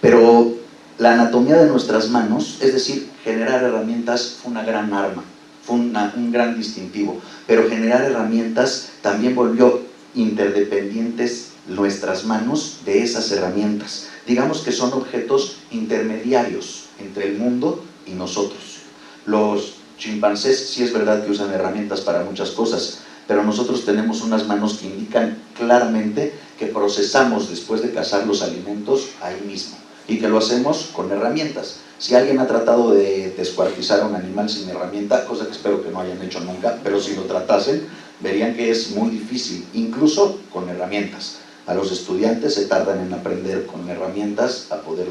Pero la anatomía de nuestras manos, es decir, generar herramientas, fue una gran arma, fue un gran distintivo, pero generar herramientas también volvió interdependientes nuestras manos de esas herramientas. Digamos que son objetos intermediarios entre el mundo y nosotros. Los chimpancés sí es verdad que usan herramientas para muchas cosas, pero nosotros tenemos unas manos que indican claramente que procesamos después de cazar los alimentos ahí mismo, y que lo hacemos con herramientas. Si alguien ha tratado de descuartizar a un animal sin herramienta, cosa que espero que no hayan hecho nunca, pero si lo tratasen, verían que es muy difícil, incluso con herramientas. A los estudiantes se tardan en aprender con herramientas a poder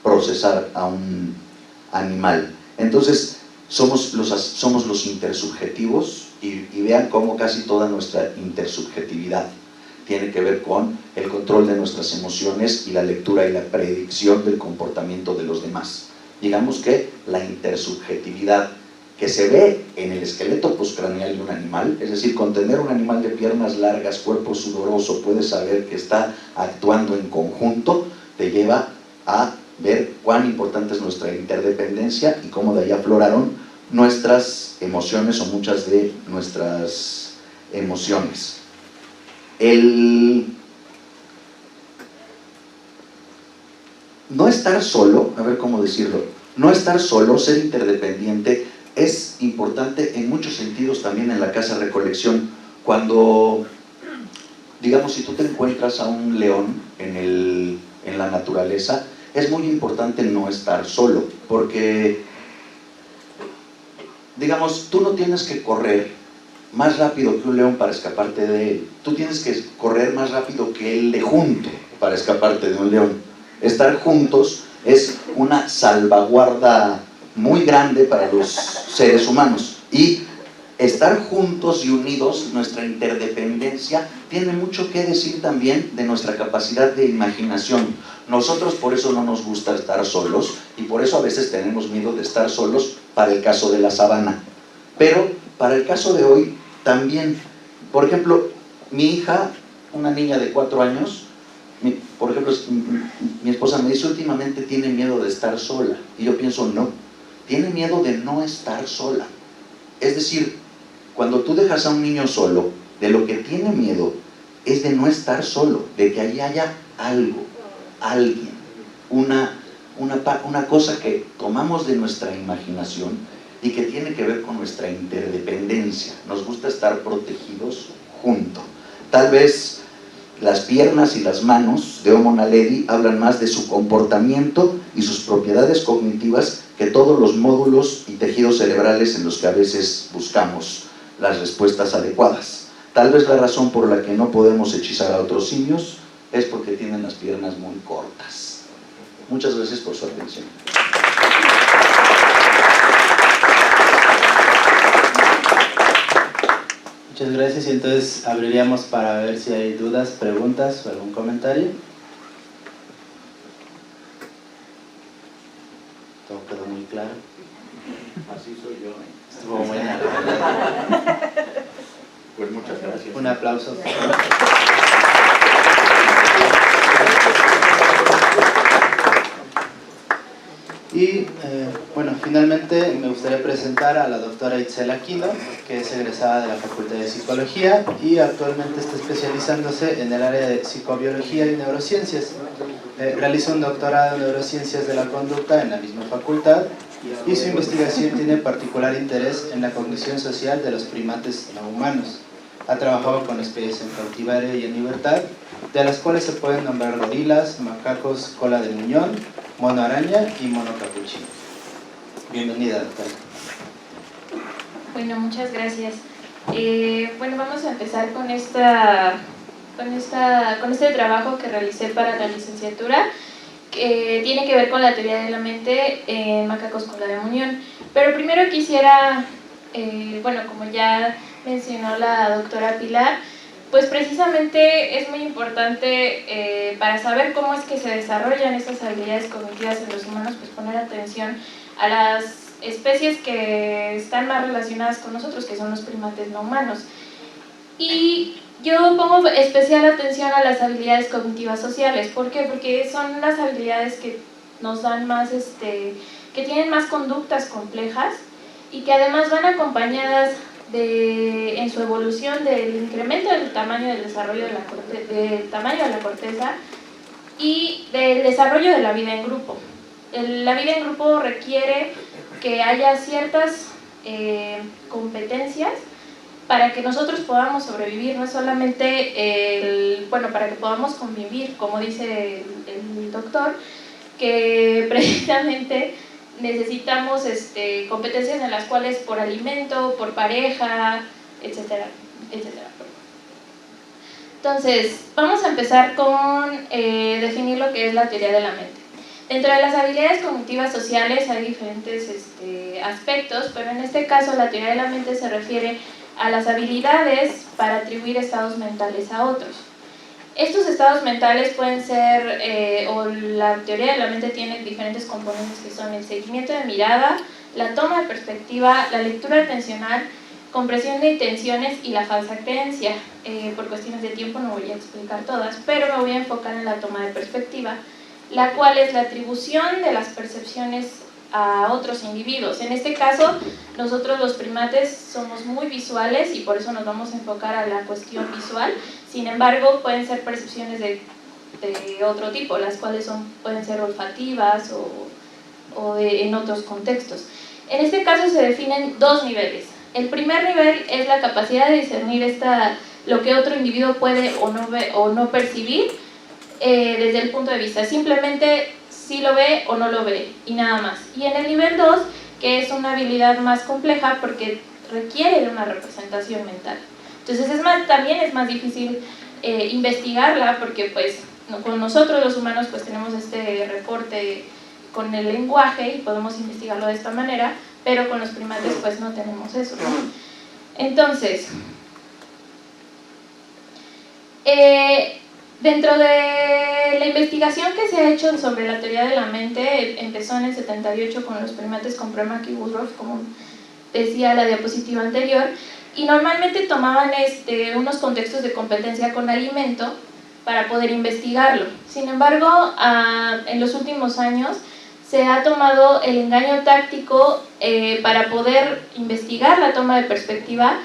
procesar a un animal. Entonces, somos los intersubjetivos, y vean cómo casi toda nuestra intersubjetividad tiene que ver con el control de nuestras emociones y la lectura y la predicción del comportamiento de los demás. Digamos que la intersubjetividad que se ve en el esqueleto postcraneal de un animal, es decir, con tener un animal de piernas largas, cuerpo sudoroso, puedes saber que está actuando en conjunto, te lleva a ver cuán importante es nuestra interdependencia y cómo de ahí afloraron nuestras emociones o muchas de nuestras emociones. El no estar solo, a ver cómo decirlo, no estar solo, ser interdependiente, es importante en muchos sentidos también en la casa-recolección. Cuando, digamos, si tú te encuentras a un león en la naturaleza, es muy importante no estar solo, porque, digamos, tú no tienes que correr más rápido que un león para escaparte de él. Tú tienes que correr más rápido que él de junto para escaparte de un león. Estar juntos es una salvaguarda muy grande para los seres humanos. Y estar juntos y unidos, nuestra interdependencia, tiene mucho que decir también de nuestra capacidad de imaginación. Nosotros por eso no nos gusta estar solos, y por eso a veces tenemos miedo de estar solos para el caso de la sabana. Pero para el caso de hoy también, por ejemplo, mi hija, una niña de 4 años, por ejemplo, mi esposa me dice últimamente tiene miedo de estar sola, y yo pienso no, tiene miedo de no estar sola. Es decir, cuando tú dejas a un niño solo, de lo que tiene miedo es de no estar solo, de que ahí haya algo, alguien, una cosa que tomamos de nuestra imaginación y que tiene que ver con nuestra interdependencia. Nos gusta estar protegidos juntos. Tal vez las piernas y las manos de Homo naledi hablan más de su comportamiento y sus propiedades cognitivas que todos los módulos y tejidos cerebrales en los que a veces buscamos las respuestas adecuadas. Tal vez la razón por la que no podemos hechizar a otros simios es porque tienen las piernas muy cortas. Muchas gracias por su atención. Muchas gracias, y entonces abriríamos para ver si hay dudas, preguntas o algún comentario. Todo quedó muy claro. Así soy yo. Estuvo muy bien. Pues muchas gracias. Un aplauso. Y bueno, finalmente me gustaría presentar a la doctora Itzel Aquino, que es egresada de la Facultad de Psicología y actualmente está especializándose en el área de psicobiología y neurociencias. Realiza un doctorado en neurociencias de la conducta en la misma facultad y su investigación tiene particular interés en la cognición social de los primates no humanos. Ha trabajado con especies en cautiverio y en libertad, de las cuales se pueden nombrar gorilas, macacos cola de muñón, mono araña y mono capuchino. Bienvenida, doctora. Bueno, muchas gracias. Bueno, vamos a empezar con este trabajo que realicé para la licenciatura, que tiene que ver con la teoría de la mente en macacos cola de muñón. Pero primero quisiera, bueno, como ya mencionó la doctora Pilar, pues precisamente es muy importante para saber cómo es que se desarrollan estas habilidades cognitivas en los humanos, pues poner atención a las especies que están más relacionadas con nosotros, que son los primates no humanos. Y yo pongo especial atención a las habilidades cognitivas sociales. ¿Por qué? Porque son las habilidades que nos dan más, que tienen más conductas complejas y que además van acompañadas en su evolución del incremento del tamaño del desarrollo del tamaño de la corteza y del desarrollo de la vida en grupo. La vida en grupo requiere que haya ciertas competencias para que nosotros podamos sobrevivir, no solamente para que podamos convivir, como dice el doctor, que precisamente necesitamos competencias en las cuales por alimento, por pareja, etcétera, etcétera. Entonces, vamos a empezar con definir lo que es la teoría de la mente. Dentro de las habilidades cognitivas sociales hay diferentes aspectos, pero en este caso la teoría de la mente se refiere a las habilidades para atribuir estados mentales a otros. Estos estados mentales pueden ser, o la teoría de la mente tiene diferentes componentes que son el seguimiento de mirada, la toma de perspectiva, la lectura atencional, compresión de intenciones y la falsa creencia. Por cuestiones de tiempo no voy a explicar todas, pero me voy a enfocar en la toma de perspectiva, la cual es la atribución de las percepciones a otros individuos. En este caso, nosotros los primates somos muy visuales y por eso nos vamos a enfocar a la cuestión visual. Sin embargo, pueden ser percepciones de otro tipo, las cuales pueden ser olfativas o en otros contextos. En este caso se definen dos niveles. El primer nivel es la capacidad de discernir lo que otro individuo puede o no percibir desde el punto de vista. Simplemente si lo ve o no lo ve y nada más. Y en el nivel 2, que es una habilidad más compleja porque requiere de una representación mental. Entonces también es más difícil investigarla porque pues con nosotros los humanos pues tenemos este reporte con el lenguaje y podemos investigarlo de esta manera, pero con los primates pues no tenemos eso, ¿no? Entonces, dentro de la investigación que se ha hecho sobre la teoría de la mente, empezó en el 78 con los primates con Premack y Woodruff, como decía la diapositiva anterior, y normalmente tomaban unos contextos de competencia con alimento para poder investigarlo. Sin embargo, en los últimos años se ha tomado el engaño táctico para poder investigar la toma de perspectiva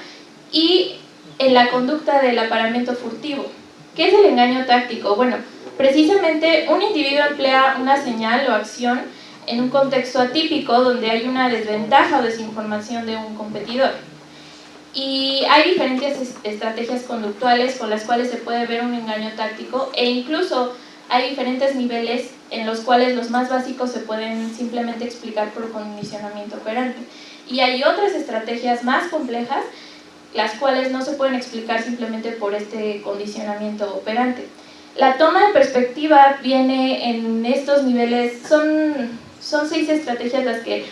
y en la conducta del apareamiento furtivo. ¿Qué es el engaño táctico? Bueno, precisamente un individuo emplea una señal o acción en un contexto atípico donde hay una desventaja o desinformación de un competidor. Y hay diferentes estrategias conductuales con las cuales se puede ver un engaño táctico e incluso hay diferentes niveles en los cuales los más básicos se pueden simplemente explicar por condicionamiento operante. Y hay otras estrategias más complejas, las cuales no se pueden explicar simplemente por este condicionamiento operante. La toma de perspectiva viene en estos niveles, son 6 estrategias las que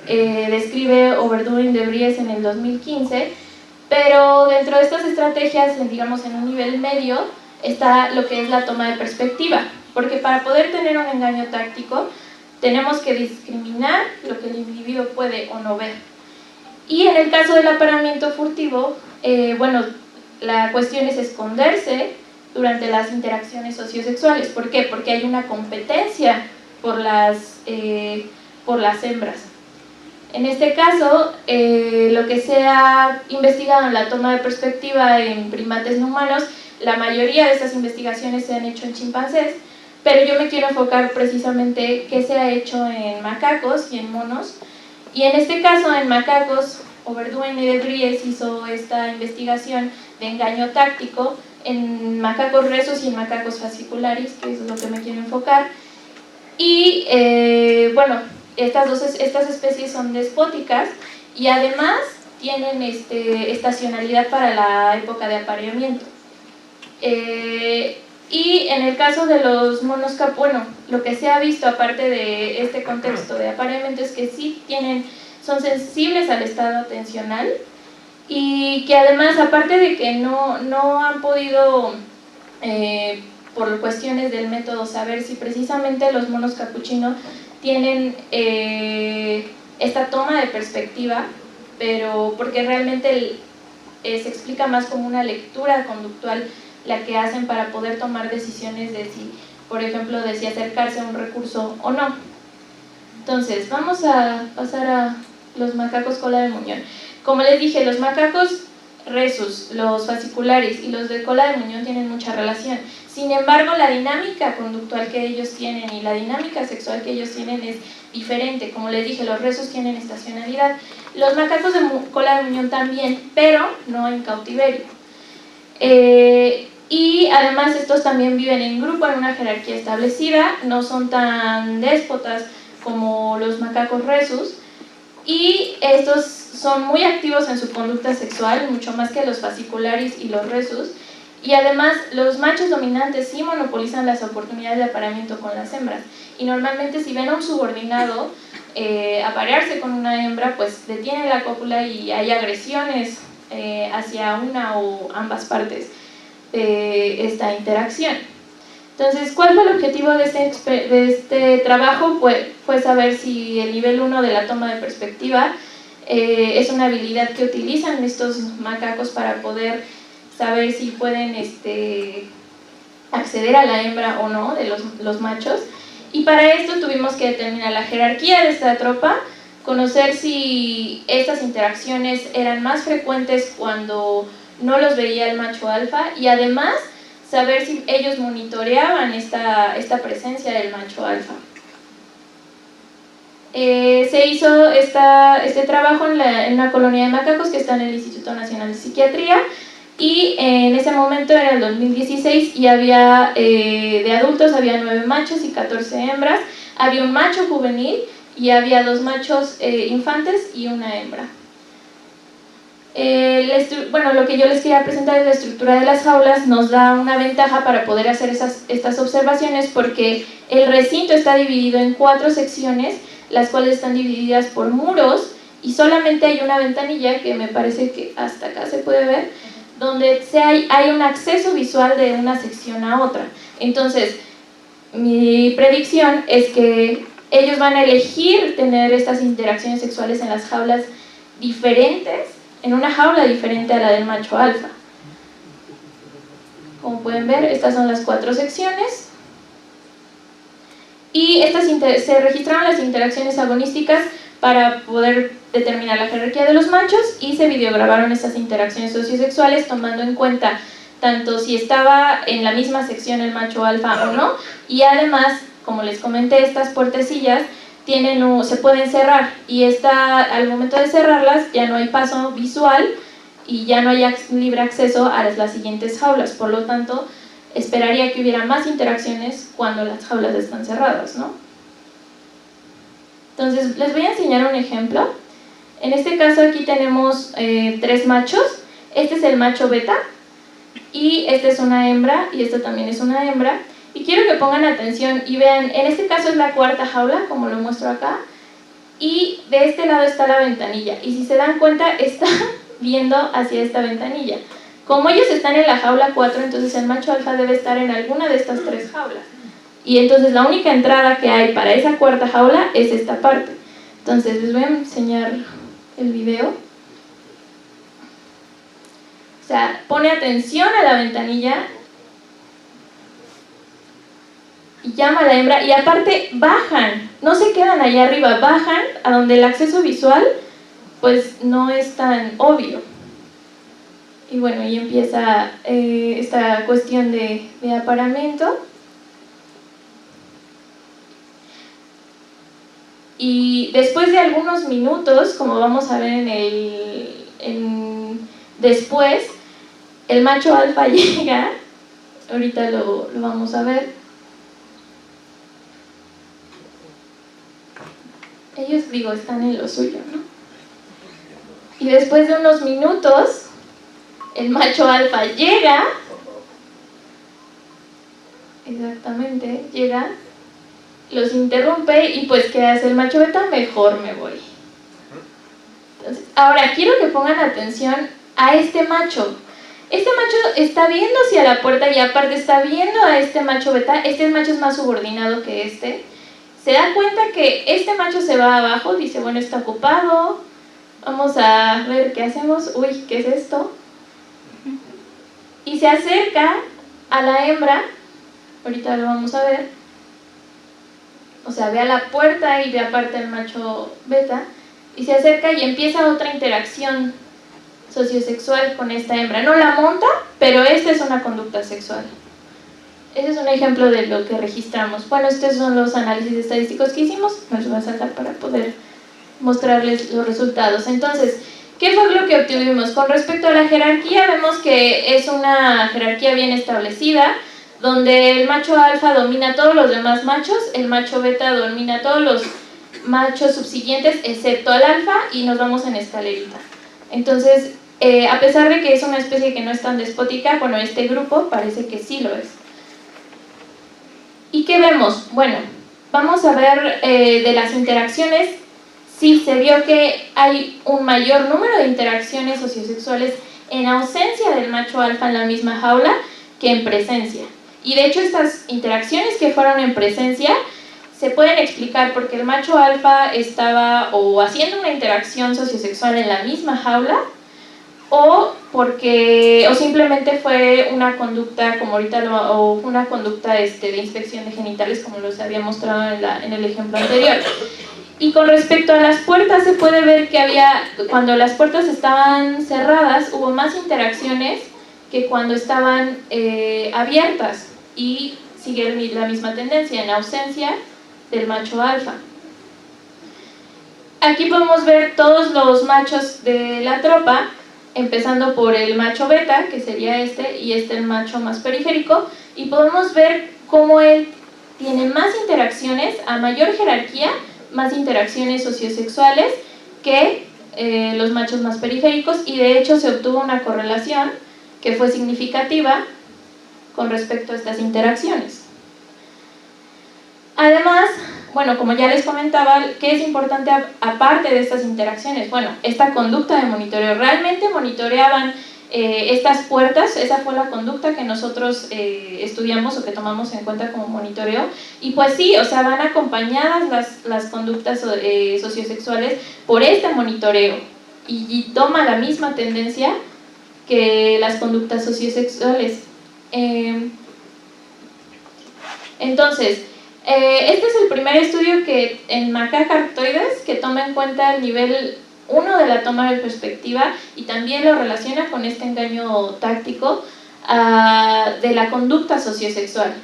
describe Overdoing de Vries en el 2015, pero dentro de estas estrategias, digamos en un nivel medio, está lo que es la toma de perspectiva, porque para poder tener un engaño táctico tenemos que discriminar lo que el individuo puede o no ver. Y en el caso del apareamiento furtivo, bueno, la cuestión es esconderse durante las interacciones sociosexuales. ¿Por qué? Porque hay una competencia por las hembras. En este caso, lo que se ha investigado en la toma de perspectiva en primates no humanos, la mayoría de estas investigaciones se han hecho en chimpancés, pero yo me quiero enfocar precisamente qué se ha hecho en macacos y en monos. Y en este caso, en macacos, Overdoing y de Vries hizo esta investigación de engaño táctico en macacos rhesus y en macacos fascicularis, que es lo que me quiero enfocar. Y bueno, estas especies son despóticas y además tienen estacionalidad para la época de apareamiento. Y en el caso de los monos bueno, lo que se ha visto aparte de este contexto de apareamiento es que sí son sensibles al estado atencional y que además, aparte de que no han podido, por cuestiones del método, saber si precisamente los monos capuchino tienen esta toma de perspectiva, pero porque realmente se explica más como una lectura conductual la que hacen para poder tomar decisiones de si, por ejemplo, de si acercarse a un recurso o no. Entonces, vamos a pasar a los macacos cola de muñón. Como les dije, los macacos rhesus, los fascicularis y los de cola de muñón tienen mucha relación. Sin embargo, la dinámica conductual que ellos tienen y la dinámica sexual que ellos tienen es diferente. Como les dije, los rhesus tienen estacionalidad. Los macacos de cola de muñón también, pero no en cautiverio. Y además estos también viven en grupo, en una jerarquía establecida, no son tan déspotas como los macacos rhesus, y estos son muy activos en su conducta sexual, mucho más que los fascicularis y los rhesus, y además los machos dominantes sí monopolizan las oportunidades de apareamiento con las hembras, y normalmente si ven a un subordinado aparearse con una hembra, pues detiene la cópula y hay agresiones hacia una o ambas partes de esta interacción. Entonces, ¿cuál fue el objetivo de este trabajo? Fue saber si el nivel 1 de la toma de perspectiva es una habilidad que utilizan estos macacos para poder saber si pueden acceder a la hembra o no de los machos. Y para esto tuvimos que determinar la jerarquía de esta tropa, conocer si estas interacciones eran más frecuentes cuando no los veía el macho alfa y además saber si ellos monitoreaban esta presencia del macho alfa. Se hizo este trabajo en una colonia de macacos que está en el Instituto Nacional de Psiquiatría y en ese momento era el 2016 y había de adultos había 9 machos y 14 hembras, había un macho juvenil y había 2 machos infantes y una hembra. Bueno, lo que yo les quería presentar es la estructura de las jaulas. Nos da una ventaja para poder hacer estas observaciones porque el recinto está dividido en 4 secciones, las cuales están divididas por muros y solamente hay una ventanilla que me parece que hasta acá se puede ver, donde hay un acceso visual de una sección a otra. Entonces, mi predicción es que ellos van a elegir tener estas interacciones sexuales en las jaulas diferentes, en una jaula diferente a la del macho alfa. Como pueden ver, estas son las 4 secciones y se registraron las interacciones agonísticas para poder determinar la jerarquía de los machos y se videograbaron estas interacciones sociosexuales tomando en cuenta tanto si estaba en la misma sección el macho alfa o no, y además, como les comenté, estas puertecillas se pueden cerrar y al momento de cerrarlas ya no hay paso visual y ya no hay libre acceso a las siguientes jaulas, por lo tanto esperaría que hubiera más interacciones cuando las jaulas están cerradas, ¿no? Entonces, les voy a enseñar un ejemplo. En este caso aquí tenemos 3 machos. Este es el macho beta, y esta es una hembra, y esta también es una hembra. Y quiero que pongan atención y vean, en este caso es la cuarta jaula, como lo muestro acá, y de este lado está la ventanilla. Y si se dan cuenta, está viendo hacia esta ventanilla. Como ellos están en la jaula 4, entonces el macho alfa debe estar en alguna de estas 3 jaulas. Y entonces la única entrada que hay para esa cuarta jaula es esta parte. Entonces les voy a enseñar el video. O sea, pone atención a la ventanilla y llama a la hembra, y aparte bajan, no se quedan allá arriba, bajan a donde el acceso visual pues no es tan obvio. Y bueno, ahí empieza esta cuestión de apareamiento. Y después de algunos minutos, como vamos a ver después, el macho alfa llega, ahorita lo vamos a ver. Ellos, digo, están en lo suyo, ¿no? Y después de unos minutos, el macho alfa llega, exactamente, llega, los interrumpe, y pues ¿qué hace el macho beta? Mejor me voy. Entonces, ahora quiero que pongan atención a este macho. Este macho está viendo hacia la puerta y aparte está viendo a este macho beta. Este macho es más subordinado que este. Se da cuenta que este macho se va abajo, dice, bueno, está ocupado, vamos a ver qué hacemos. Uy, ¿qué es esto? Y se acerca a la hembra, ahorita lo vamos a ver. O sea, ve a la puerta y ve aparte al macho beta, y se acerca y empieza otra interacción sociosexual con esta hembra. No la monta, pero esta es una conducta sexual. Ese es un ejemplo de lo que registramos. Bueno, estos son los análisis estadísticos que hicimos. Me los voy a saltar para poder mostrarles los resultados. Entonces, ¿qué fue lo que obtuvimos? Con respecto a la jerarquía, vemos que es una jerarquía bien establecida, donde el macho alfa domina a todos los demás machos, el macho beta domina a todos los machos subsiguientes, excepto al alfa, y nos vamos en escalerita. Entonces, a pesar de que es una especie que no es tan despótica, bueno, este grupo parece que sí lo es. ¿Y qué vemos? Bueno, vamos a ver de las interacciones. Sí, se vio que hay un mayor número de interacciones sociosexuales en ausencia del macho alfa en la misma jaula que en presencia. Y de hecho estas interacciones que fueron en presencia se pueden explicar porque el macho alfa estaba o haciendo una interacción sociosexual en la misma jaula, o simplemente fue una conducta, como ahorita o una conducta de inspección de genitales, como los había mostrado en el ejemplo anterior. Y con respecto a las puertas, se puede ver que cuando las puertas estaban cerradas, hubo más interacciones que cuando estaban abiertas, y sigue la misma tendencia en ausencia del macho alfa. Aquí podemos ver todos los machos de la tropa, empezando por el macho beta, que sería este, y el macho más periférico, y podemos ver cómo él tiene más interacciones, a mayor jerarquía, más interacciones sociosexuales que los machos más periféricos, y de hecho se obtuvo una correlación que fue significativa con respecto a estas interacciones. Además, bueno, como ya les comentaba, ¿qué es importante aparte de estas interacciones? Bueno, esta conducta de monitoreo. Realmente monitoreaban estas puertas, esa fue la conducta que nosotros estudiamos o que tomamos en cuenta como monitoreo. Y pues sí, o sea, van acompañadas las conductas sociosexuales por este monitoreo. Y toma la misma tendencia que las conductas sociosexuales. Entonces, este es el primer estudio que en macacartoides que toma en cuenta el nivel 1 de la toma de perspectiva y también lo relaciona con este engaño táctico de la conducta sociosexual.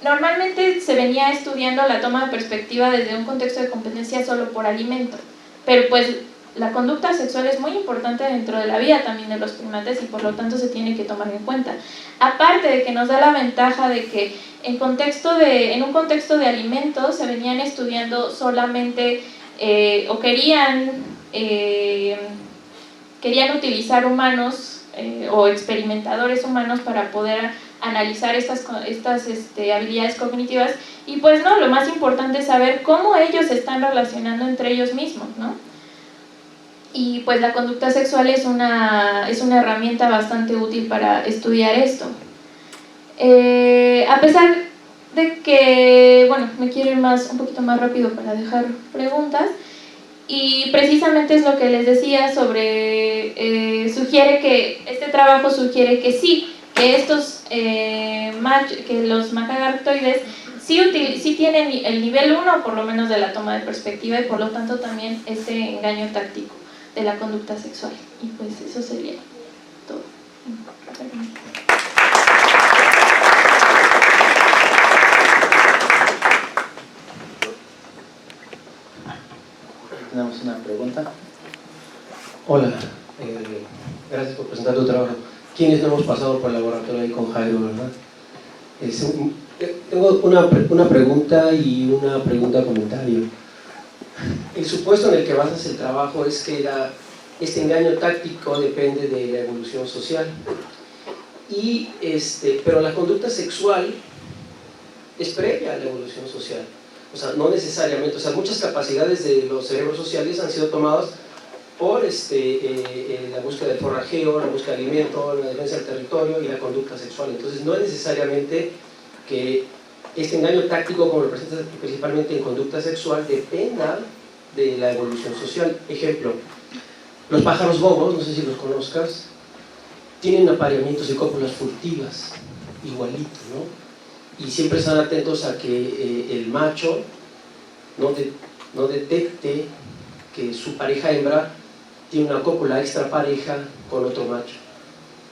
Normalmente se venía estudiando la toma de perspectiva desde un contexto de competencia solo por alimento, pero pues la conducta sexual es muy importante dentro de la vida también de los primates y por lo tanto se tiene que tomar en cuenta. Aparte de que nos da la ventaja de que en un contexto de alimentos se venían estudiando solamente o querían utilizar humanos o experimentadores humanos para poder analizar estas habilidades cognitivas, y pues no, lo más importante es saber cómo ellos se están relacionando entre ellos mismos, ¿no? Y pues la conducta sexual es una herramienta bastante útil para estudiar esto. A pesar de que, bueno, me quiero ir un poquito más rápido para dejar preguntas, y precisamente es lo que les decía sobre, este trabajo sugiere que sí, que que los macagaractoides sí tienen el nivel 1, por lo menos de la toma de perspectiva, y por lo tanto también este engaño táctico de la conducta sexual. Y pues eso sería todo. Tenemos una pregunta. Hola, gracias por presentar tu trabajo. ¿Quiénes no hemos pasado por el laboratorio ahí con Jairo, verdad? Tengo una pregunta y una pregunta comentario. El supuesto en el que basas el trabajo es que este engaño táctico depende de la evolución social. Pero la conducta sexual es previa a la evolución social. O sea, no necesariamente, o sea, muchas capacidades de los cerebros sociales han sido tomadas por la búsqueda del forrajeo, la búsqueda de alimento, la defensa del territorio y la conducta sexual. Entonces no es necesariamente que este engaño táctico, como lo presentas principalmente en conducta sexual, dependa de la evolución social. Ejemplo, los pájaros bobos, no sé si los conozcas, tienen apareamientos y cópulas furtivas, igualito, ¿no? Y siempre están atentos a que el macho no detecte que su pareja hembra tiene una cópula extra pareja con otro macho,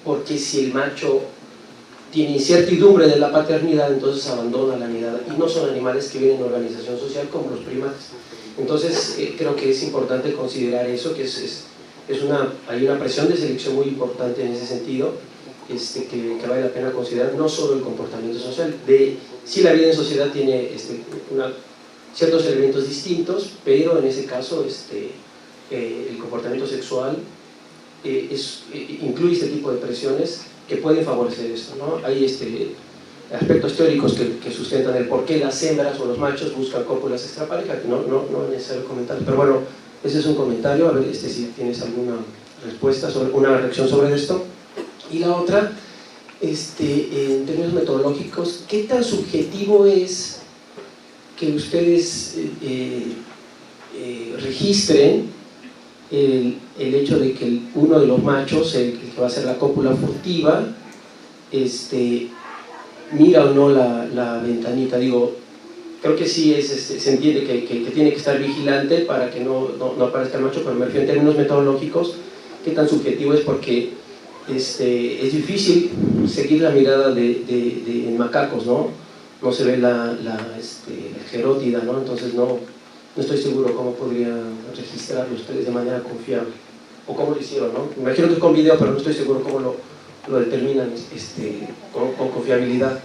porque si el macho tiene incertidumbre de la paternidad, entonces abandona la nidada, y no son animales que viven en organización social como los primates. Entonces creo que es importante considerar eso, que hay una presión de selección muy importante en ese sentido, que vale la pena considerar, no solo el comportamiento social. Sí, la vida en sociedad tiene ciertos elementos distintos, pero en ese caso el comportamiento sexual incluye este tipo de presiones que pueden favorecer esto, ¿no? Hay aspectos teóricos que sustentan el por qué las hembras o los machos buscan cópulas extrapareja, que no es necesario comentar, pero bueno, ese es un comentario, a ver si tienes alguna respuesta, una reacción sobre esto. Y la otra, en términos metodológicos, ¿qué tan subjetivo es que ustedes registren el hecho de que uno de los machos, el que va a hacer la cópula furtiva, mira o no la ventanita? Digo, creo que sí se entiende que tiene que estar vigilante para que no aparezca el macho, pero me refiero en términos metodológicos, ¿qué tan subjetivo es? Porque es difícil seguir la mirada en macacos, ¿no? No se ve la gerótida, ¿no? Entonces no estoy seguro cómo podrían registrarlo ustedes de manera confiable, o cómo lo hicieron, ¿no? Me imagino que con video, pero no estoy seguro cómo lo determinan con confiabilidad.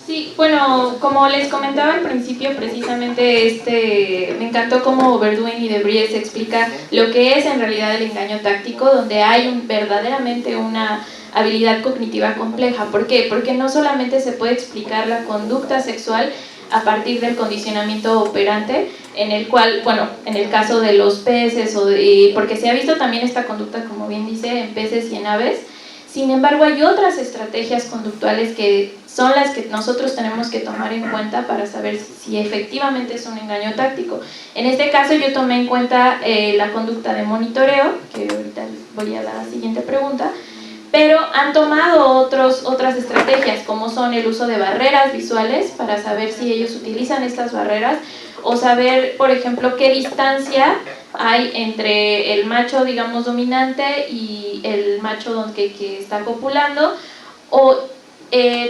Sí, bueno, como les comentaba al principio, precisamente me encantó cómo Verduin y De Vries explica lo que es en realidad el engaño táctico, donde hay verdaderamente una habilidad cognitiva compleja. ¿Por qué? Porque no solamente se puede explicar la conducta sexual a partir del condicionamiento operante, en el cual, bueno, en el caso de los peces, porque se ha visto también esta conducta, como bien dice, en peces y en aves. Sin embargo, hay otras estrategias conductuales que son las que nosotros tenemos que tomar en cuenta para saber si efectivamente es un engaño táctico. En este caso yo tomé en cuenta la conducta de monitoreo, que ahorita voy a la siguiente pregunta, pero han tomado otras estrategias, como son el uso de barreras visuales, para saber si ellos utilizan estas barreras, o saber, por ejemplo, qué distancia hay entre el macho, digamos, dominante y el macho que está copulando, o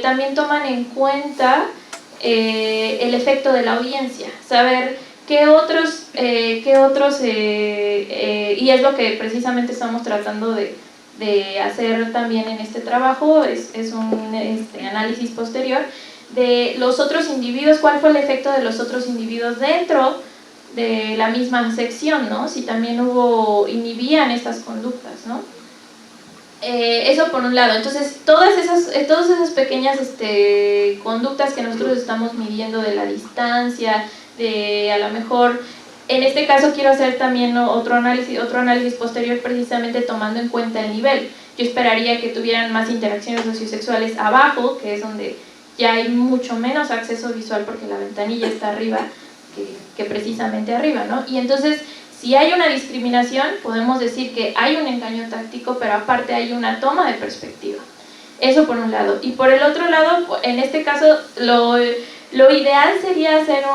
también toman en cuenta el efecto de la audiencia, saber ¿qué otros y es lo que precisamente estamos tratando de hacer también en este trabajo, es un análisis posterior de los otros individuos, cuál fue el efecto de los otros individuos dentro de la misma sección, ¿no? Si también inhibían estas conductas, ¿no? Eso por un lado. Entonces, todas esas pequeñas conductas que nosotros estamos midiendo de la distancia, de a lo mejor, en este caso quiero hacer también otro análisis posterior precisamente tomando en cuenta el nivel. Yo esperaría que tuvieran más interacciones sociosexuales abajo, que es donde ya hay mucho menos acceso visual porque la ventanilla está arriba que precisamente arriba, ¿no? Y entonces, si hay una discriminación, podemos decir que hay un engaño táctico, pero aparte hay una toma de perspectiva. Eso por un lado. Y por el otro lado, en este caso, lo ideal sería hacer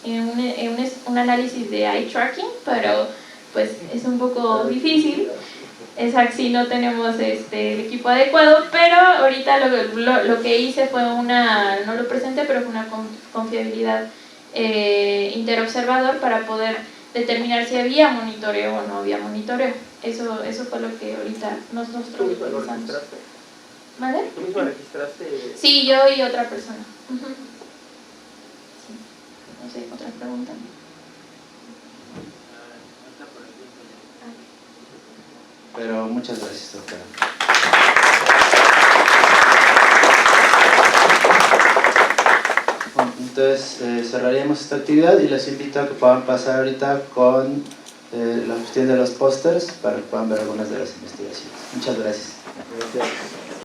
un análisis de eye tracking, pero pues es un poco difícil. Exacto, si no tenemos el equipo adecuado, pero ahorita lo que hice fue no lo presenté, pero fue una confiabilidad interobservador para poder determinar si había monitoreo o no había monitoreo. Eso fue lo que ahorita nosotros utilizamos. ¿Vale? ¿Tú mismo registraste? Sí, yo y otra persona. Sí. No sé, ¿otra pregunta? Pero muchas gracias, doctora. Bueno, entonces cerraríamos esta actividad y les invito a que puedan pasar ahorita con la cuestión de los pósters para que puedan ver algunas de las investigaciones. Muchas gracias. Gracias.